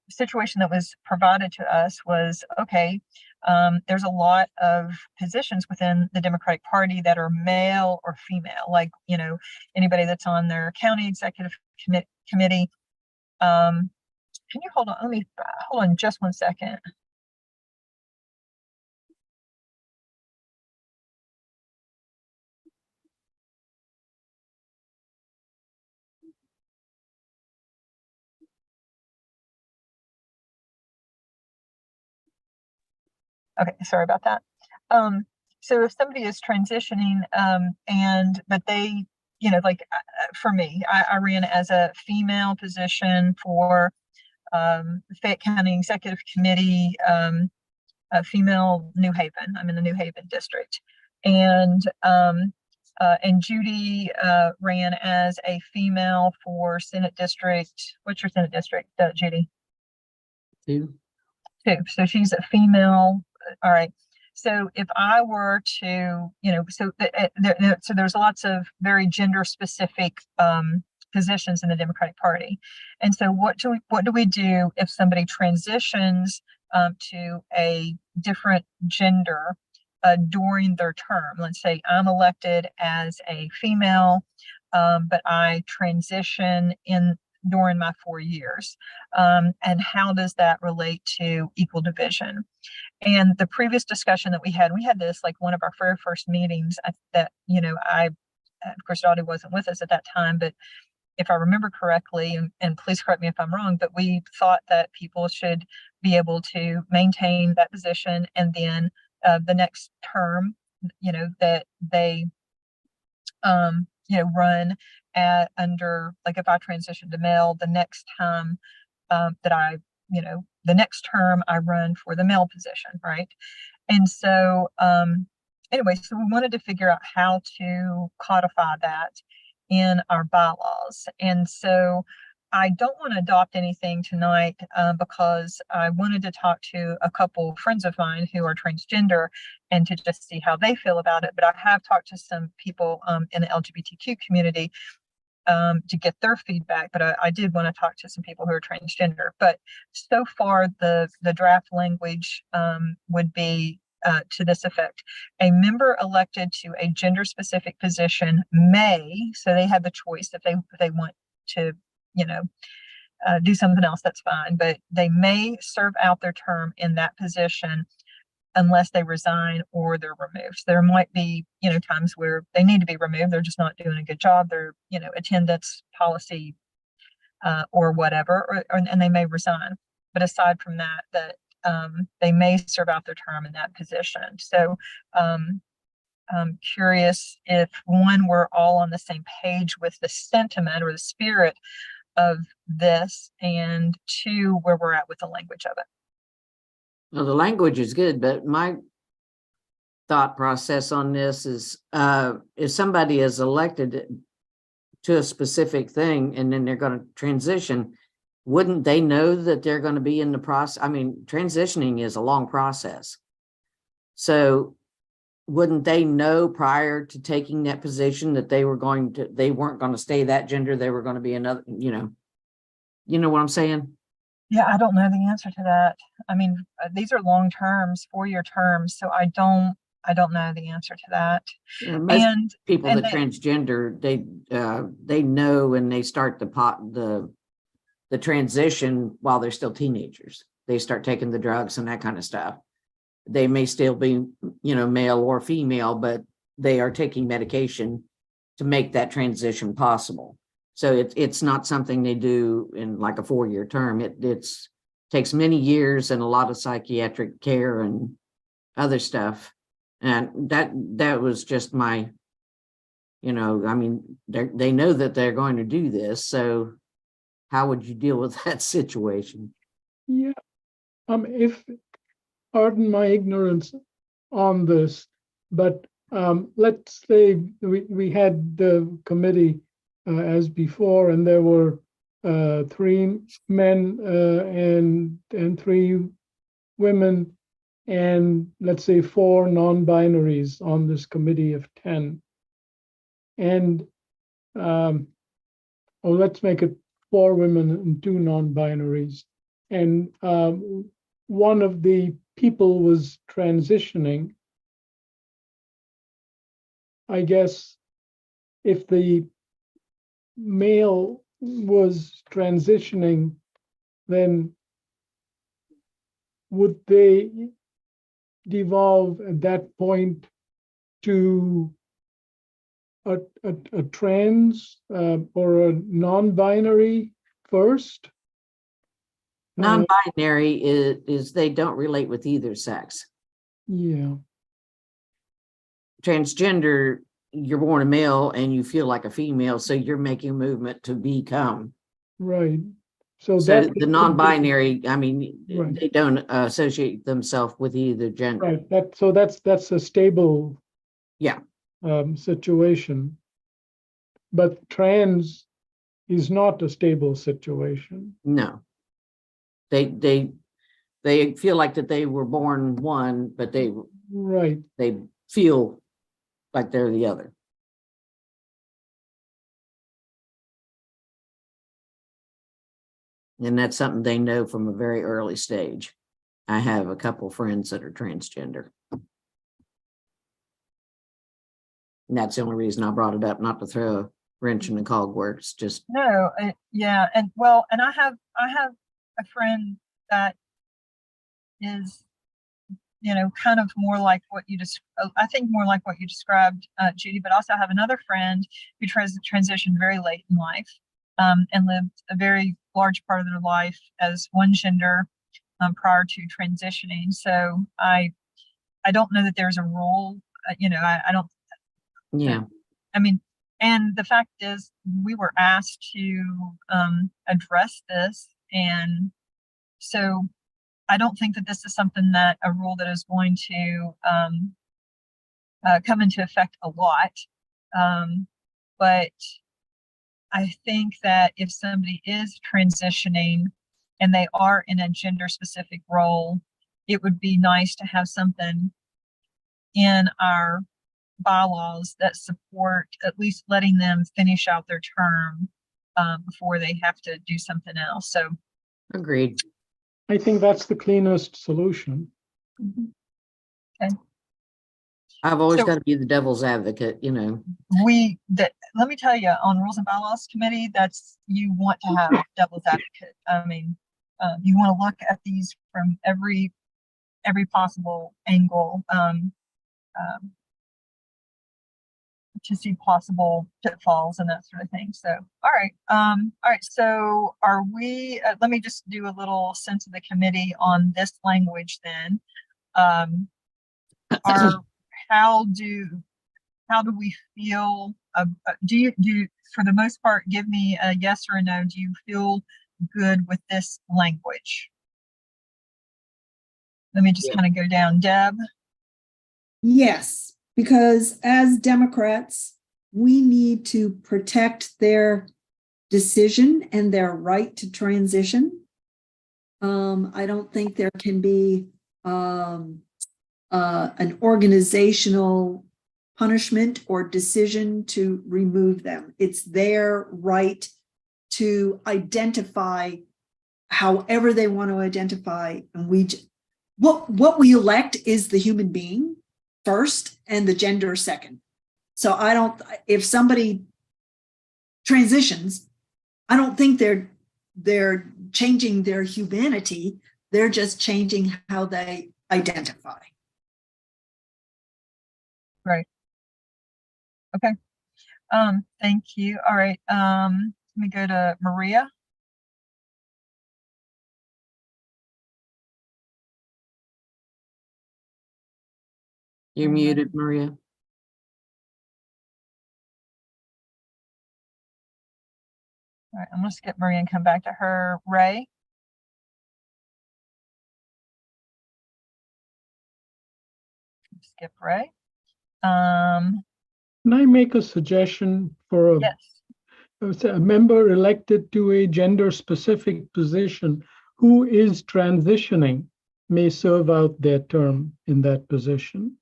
situation that was provided to us was, okay, there's a lot of positions within the Democratic Party that are male or female, like, anybody that's on their county executive committee. Can you hold on? Let me hold on just 1 second. Okay, sorry about that. So if somebody is transitioning, but they, for me, I ran as a female position for Fayette County Executive Committee, female New Haven. I'm in the New Haven district, and Judy ran as a female for Senate District. What's your Senate District, Judy? 2. 2. So she's a female. All right. So if I were to, so there's lots of very gender specific positions in the Democratic Party. And so what do we do if somebody transitions to a different gender during their term? Let's say I'm elected as a female, but I transition during my 4 years. And how does that relate to equal division? And the previous discussion that we had this like one of our very first meetings that, of course, Dottie wasn't with us at that time, but if I remember correctly, and please correct me if I'm wrong, but we thought that people should be able to maintain that position. And then the next term, that they, run under, like if I transition to male, the next time the next term I run for the male position, right? And so anyway, so we wanted to figure out how to codify that in our bylaws. And so I don't want to adopt anything tonight because I wanted to talk to a couple friends of mine who are transgender and to just see how they feel about it. But I have talked to some people in the LGBTQ community to get their feedback, but I did want to talk to some people who are transgender. But so far, the draft language would be to this effect: a member elected to a gender-specific position may, so they have the choice if they want to, do something else, that's fine, but they may serve out their term in that position unless they resign or they're removed. So there might be, times where they need to be removed. They're just not doing a good job. They're, attendance policy or whatever, and they may resign. But aside from that, they may serve out their term in that position. So I'm curious if, one, we're all on the same page with the sentiment or the spirit of this, and 2, where we're at with the language of it. Well, the language is good, but my thought process on this is, if somebody is elected to a specific thing and then they're going to transition, wouldn't they know that they're going to be in the process? I mean, transitioning is a long process. So wouldn't they know prior to taking that position that they weren't going to stay that gender, they were going to be another, you know what I'm saying? Yeah, I don't know the answer to that. I mean, these are long terms, 4-year terms, so I don't know the answer to that. Most And people and that transgender, they know when they start the transition while they're still teenagers. They start taking the drugs and that kind of stuff. They may still be, male or female, but they are taking medication to make that transition possible. So it's not something they do in like a 4-year term. It's takes many years and a lot of psychiatric care and other stuff. And that was just my, I mean, they know that they're going to do this. So how would you deal with that situation? Yeah, if, pardon my ignorance on this, but let's say we had the committee as before, and there were 3 men and 3 women, and let's say 4 non-binaries on this committee of 10. And let's make it 4 women and 2 non-binaries. And one of the people was transitioning. I guess if the male was transitioning, then would they devolve at that point to a trans or a non-binary first? Non-binary is they don't relate with either sex. Yeah. Transgender, you're born a male and you feel like a female, so you're making a movement to become. Right. So So that the non-binary, I mean, Right. they don't associate themselves with either gender. right. That's a stable Yeah. situation. But trans is not a stable situation. No. They feel like that they were born one, but they Right. feel like they're the other. And that's something they know from a very early stage. I have a couple friends that are transgender. And that's the only reason I brought it up, not to throw a wrench in the cog works, just no, yeah, and well, and I have a friend that is, kind of more like what you just, I think more like what you described, Judy, but also I have another friend who transitioned very late in life, and lived a very large part of their life as one gender, prior to transitioning. So I don't know that there's a rule, I don't, yeah. I mean, and the fact is we were asked to address this, and so I don't think that this is something that a rule that is going to come into effect a lot. But I think that if somebody is transitioning and they are in a gender specific role, it would be nice to have something in our bylaws that support at least letting them finish out their term before they have to do something else. So Agreed. I think that's the cleanest solution. okay. I've always So- got to be the devil's advocate, let me tell you, on Rules and Bylaws Committee, you want to have devil's advocate. I mean, you want to look at these from every possible angle, to see possible pitfalls and that sort of thing. So, all right. So are we, let me just do a little sense of the committee on this language then. How do we feel, do you, for the most part, give me a yes or a no, do you feel good with this language? let me just Yeah. kind of go down. Deb, Yes, because as Democrats, we need to protect their decision and their right to transition. I don't think there can be an organizational punishment or decision to remove them. It's their right to identify however they want to identify. And what we elect is the human being first and the gender second. So if somebody transitions, I don't think they're changing their humanity. They're just changing how they identify. right. Okay. Thank you. All right. Let me go to Maria. You're muted, Maria. All right, I'm gonna skip Maria and come back to her. Ray. Skip Ray. Can I make a suggestion for Yes. a member elected to a gender-specific position who is transitioning may serve out their term in that position?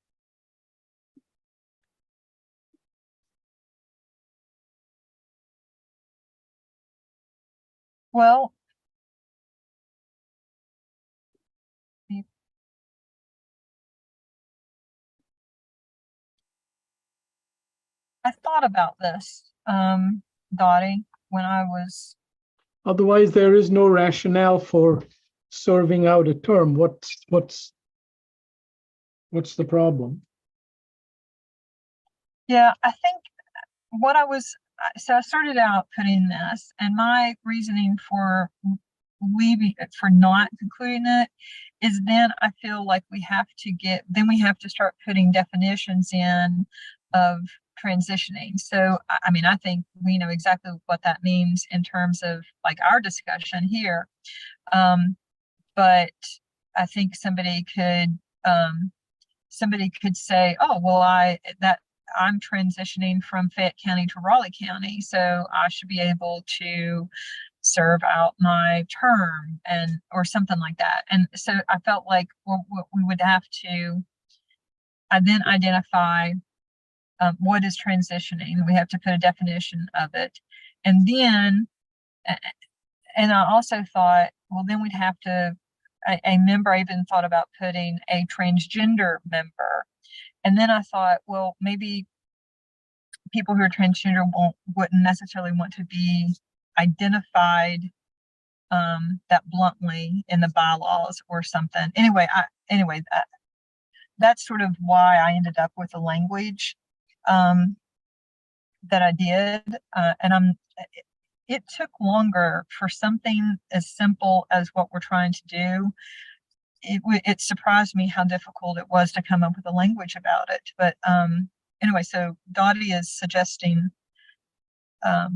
Well, I thought about this, Dottie, when I was, Otherwise, there is no rationale for serving out a term. What's the problem? yeah, I think what I was, so I started out putting this, and my reasoning for not concluding it is then I feel like we have to start putting definitions in of transitioning. So, I mean, I think we know exactly what that means in terms of like our discussion here. But I think somebody could say, oh, well, I'm transitioning from Fayette County to Raleigh County, so I should be able to serve out my term or something like that. And so I felt like we would have to then identify what is transitioning. We have to put a definition of it. And then, and I also thought, well, then we'd have to, a member, I even thought about putting a transgender member. And then I thought, well, maybe people who are transgender wouldn't necessarily want to be identified that bluntly in the bylaws or something. Anyway, that's sort of why I ended up with the language that I did. And it took longer for something as simple as what we're trying to do. It surprised me how difficult it was to come up with a language about it. But anyway, so Dottie is suggesting, well,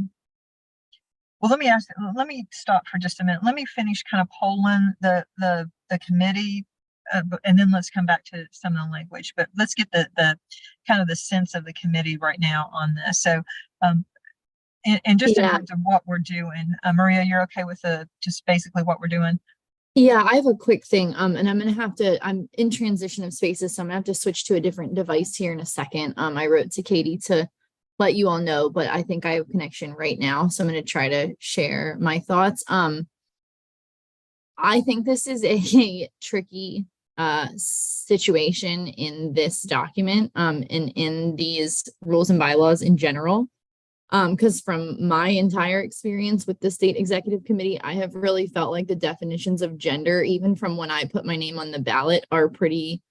let me stop for just a minute. Let me finish kind of polling the committee, and then let's come back to some of the language. But let's get the kind of the sense of the committee right now on this. So, and just in terms of what we're doing, Maria, you're okay with just basically what we're doing? Yeah, I have a quick thing. And I'm in transition of spaces, so I'm gonna have to switch to a different device here in a second. I wrote to Katie to let you all know, but I think I have connection right now, so I'm going to try to share my thoughts. I think this is a tricky situation in this document, and in these rules and bylaws in general, because from my entire experience with the state executive committee, I have really felt like the definitions of gender, even from when I put my name on the ballot, are pretty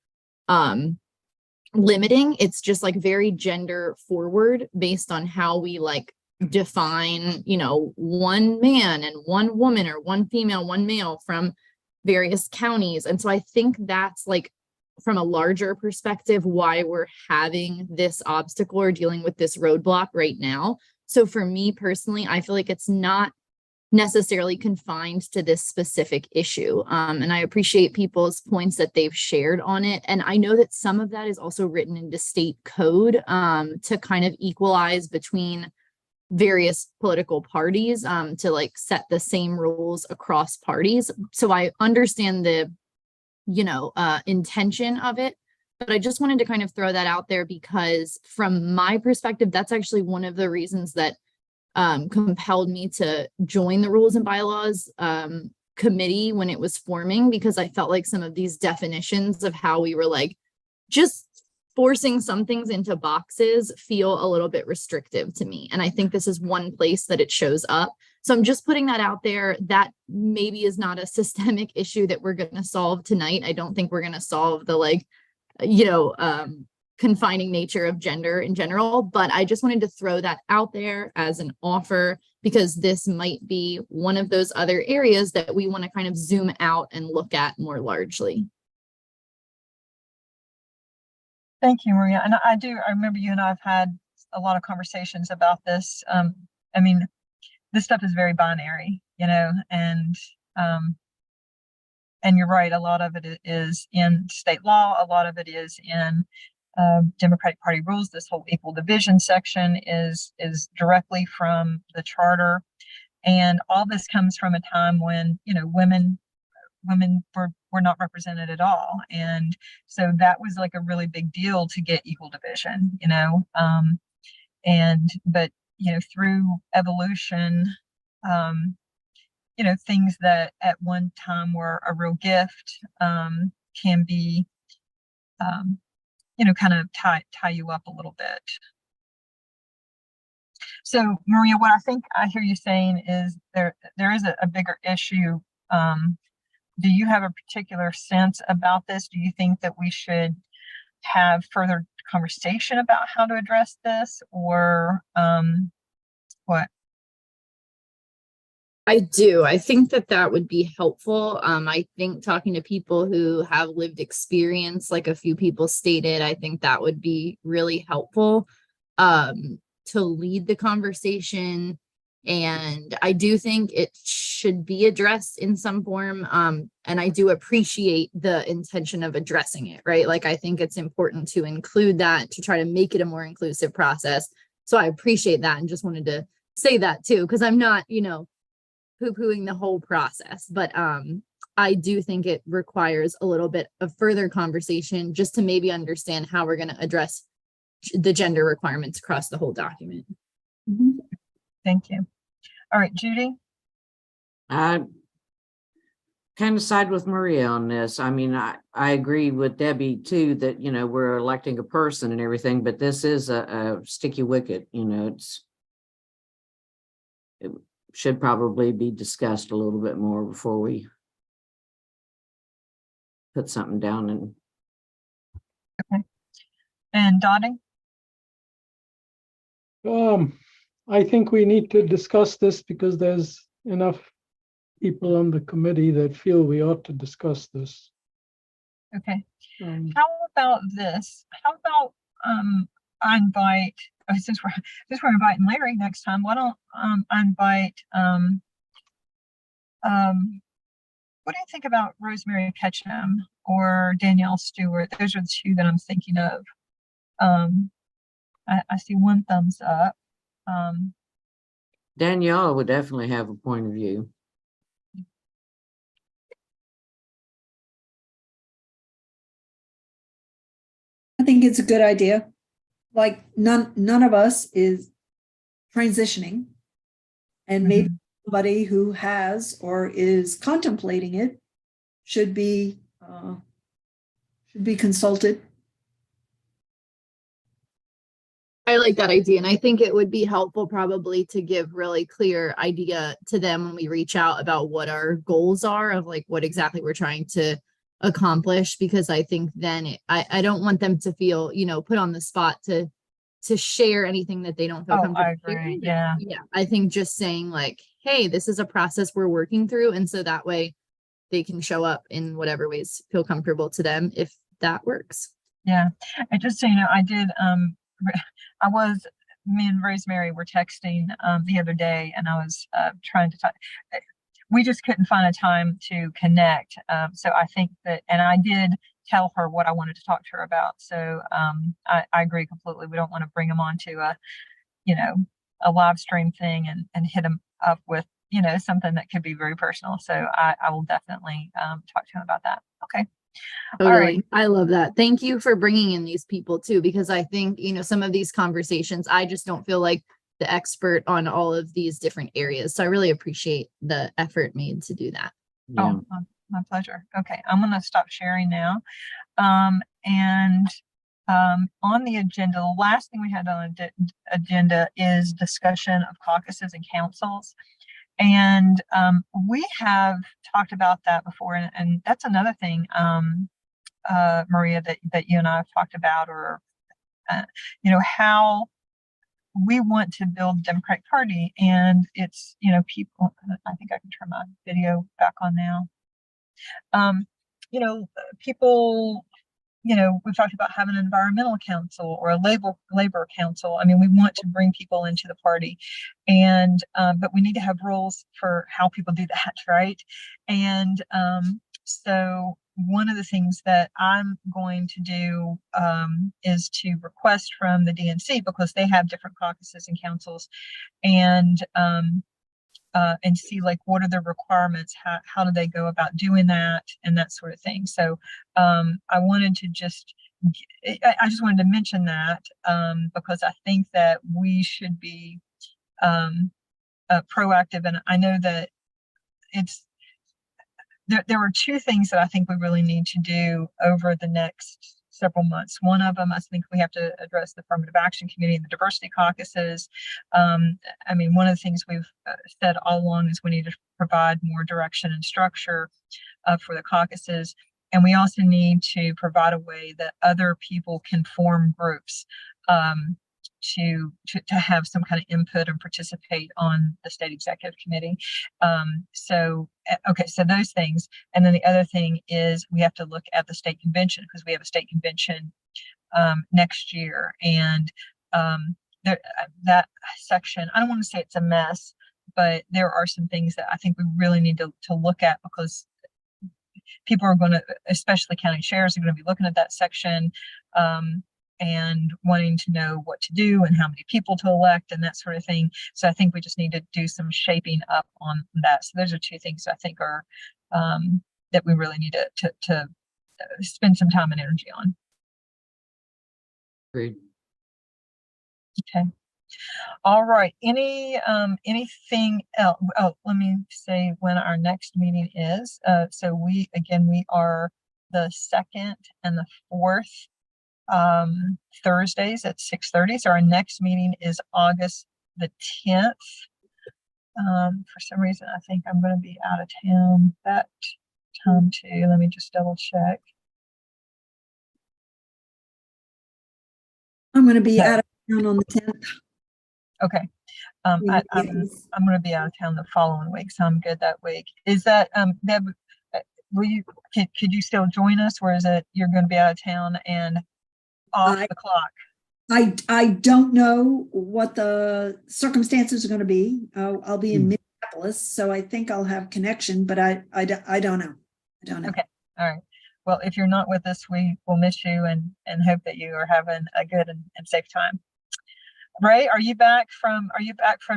limiting. It's just like very gender forward based on how we like define, one man and one woman, or one female, one male from various counties. And so I think that's like, from a larger perspective, why we're having this obstacle or dealing with this roadblock right now. So for me personally, I feel like it's not necessarily confined to this specific issue. And I appreciate people's points that they've shared on it. And I know that some of that is also written into state code to kind of equalize between various political parties to like set the same rules across parties. So I understand the, intention of it, but I just wanted to kind of throw that out there because from my perspective, that's actually one of the reasons that compelled me to join the Rules and Bylaws committee when it was forming, because I felt like some of these definitions of how we were like just forcing some things into boxes feel a little bit restrictive to me. And I think this is one place that it shows up. So I'm just putting that out there. That maybe is not a systemic issue that we're going to solve tonight. I don't think we're going to solve the confining nature of gender in general, but I just wanted to throw that out there as an offer because this might be one of those other areas that we want to kind of zoom out and look at more largely. Thank you, Maria. And I remember you and I have had a lot of conversations about this. I mean, this stuff is very binary, and you're right. A lot of it is in state law. A lot of it is in Democratic Party rules. This whole equal division section is directly from the charter. And all this comes from a time when, women were not represented at all. And so that was like a really big deal to get equal division, but through evolution, things that at one time were a real gift can be, kind of tie you up a little bit. So Maria, what I think I hear you saying is there is a bigger issue. Do you have a particular sense about this? Do you think that we should have further conversation about how to address this, or what? I do. I think that would be helpful. I think talking to people who have lived experience, like a few people stated, I think that would be really helpful to lead the conversation. And I do think it should be addressed in some form. And I do appreciate the intention of addressing it, right? Like, I think it's important to include that to try to make it a more inclusive process. So I appreciate that and just wanted to say that too, because I'm not, poo-pooing the whole process, but I do think it requires a little bit of further conversation just to maybe understand how we're going to address the gender requirements across the whole document. Mm-hmm. Thank you. All right, Judy. I kind of side with Maria on this. I mean, I agree with Debbie too, that, we're electing a person and everything, but this is a sticky wicket, it should probably be discussed a little bit more before we put something down. And okay. And Dottie? I think we need to discuss this because there's enough people on the committee that feel we ought to discuss this. Okay. How about this? How about I invite, since we're inviting Larry next time, why don't I invite what do you think about Rosemary Ketchum or Danielle Stewart? Those are the two that I'm thinking of. I see one thumbs up. Danielle would definitely have a point of view. I think it's a good idea. Like none of us is transitioning, and maybe somebody who has or is contemplating it should be consulted. I like that idea. And I think it would be helpful probably to give really clear idea to them when we reach out about what our goals are of like what exactly we're trying to accomplish, because I think then I don't want them to feel, put on the spot to share anything that they don't feel comfortable. I agree. Yeah. I think just saying like, hey, this is a process we're working through. And so that way they can show up in whatever ways feel comfortable to them, if that works. Yeah. And just so you know, I did, I was me and Rosemary were texting the other day, and I was trying to talk. We just couldn't find a time to connect. So I think that, and I did tell her what I wanted to talk to her about. So I agree completely. We don't want to bring them onto a, you know, a live stream thing and hit them up with, you know, something that could be very personal. So I will definitely talk to him about that. Okay. All right. Totally. I love that. Thank you for bringing in these people too, because I think, you know, some of these conversations, I just don't feel like the expert on all of these different areas. So I really appreciate the effort made to do that. Yeah. Oh, my pleasure. Okay. I'm going to stop sharing now. On the agenda, the last thing we had on the agenda is discussion of caucuses and councils. And we have talked about that before. And that's another thing, Maria, that you and I have talked about, or, you know, how we want to build the Democratic Party. And it's, you know, people, I think I can turn my video back on now. You know, people, you know, we've talked about having an environmental council or a labor council. I mean, we want to bring people into the party, and but we need to have rules for how people do that, right? And so one of the things that I'm going to do is to request from the DNC, because they have different caucuses and councils, and see like what are the requirements, how do they go about doing that, and that sort of thing. So I wanted to just I just wanted to mention that because I think that we should be proactive, and I know that it's there are two things that I think we really need to do over the next several months. One of them, I think we have to address the Affirmative Action Committee and the diversity caucuses. I mean, one of the things we've said all along is we need to provide more direction and structure for the caucuses. And we also need to provide a way that other people can form groups to have some kind of input and participate on the state executive committee. So those things. And then the other thing is we have to look at the state convention, because we have a state convention next year. And that section, I don't want to say it's a mess, but there are some things that I think we really need to look at, because people are going to, especially county chairs, are going to be looking at that section and wanting to know what to do and how many people to elect and that sort of thing. So I think we just need to do some shaping up on that. So those are two things I think are that we really need to spend some time and energy on. Agreed. Okay. All right. Anything else? Oh, let me say when our next meeting is. So we are the 2nd and the 4th Thursdays at 6:30. So our next meeting is August the 10th. For some reason, I think I'm going to be out of town that time too. Let me just double check. I'm going to be out of town on the 10th. Okay. I'm going to be out of town the following week, so I'm good that week. Is that Deb? Could you still join us, or is it you're going to be out of town and off the clock? I don't know what the circumstances are going to be. I'll be in Minneapolis, so I think I'll have connection, but I don't know. I don't know. Okay. All right. Well, if you're not with us, we will miss you and hope that you are having a good and safe time. Ray, are you back from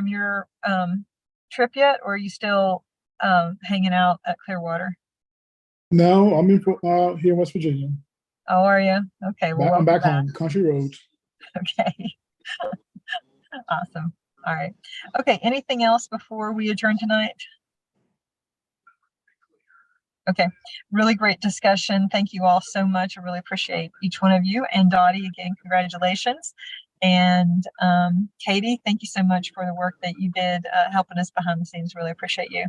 your trip yet, or are you still hanging out at Clearwater? No, I'm in here in West Virginia. Oh, are you? Okay. Well, I'm back home, country roads. Okay. Awesome. All right. Okay. Anything else before we adjourn tonight? Okay. Really great discussion. Thank you all so much. I really appreciate each one of you. And Dottie, again, congratulations. And Katie, thank you so much for the work that you did helping us behind the scenes. Really appreciate you.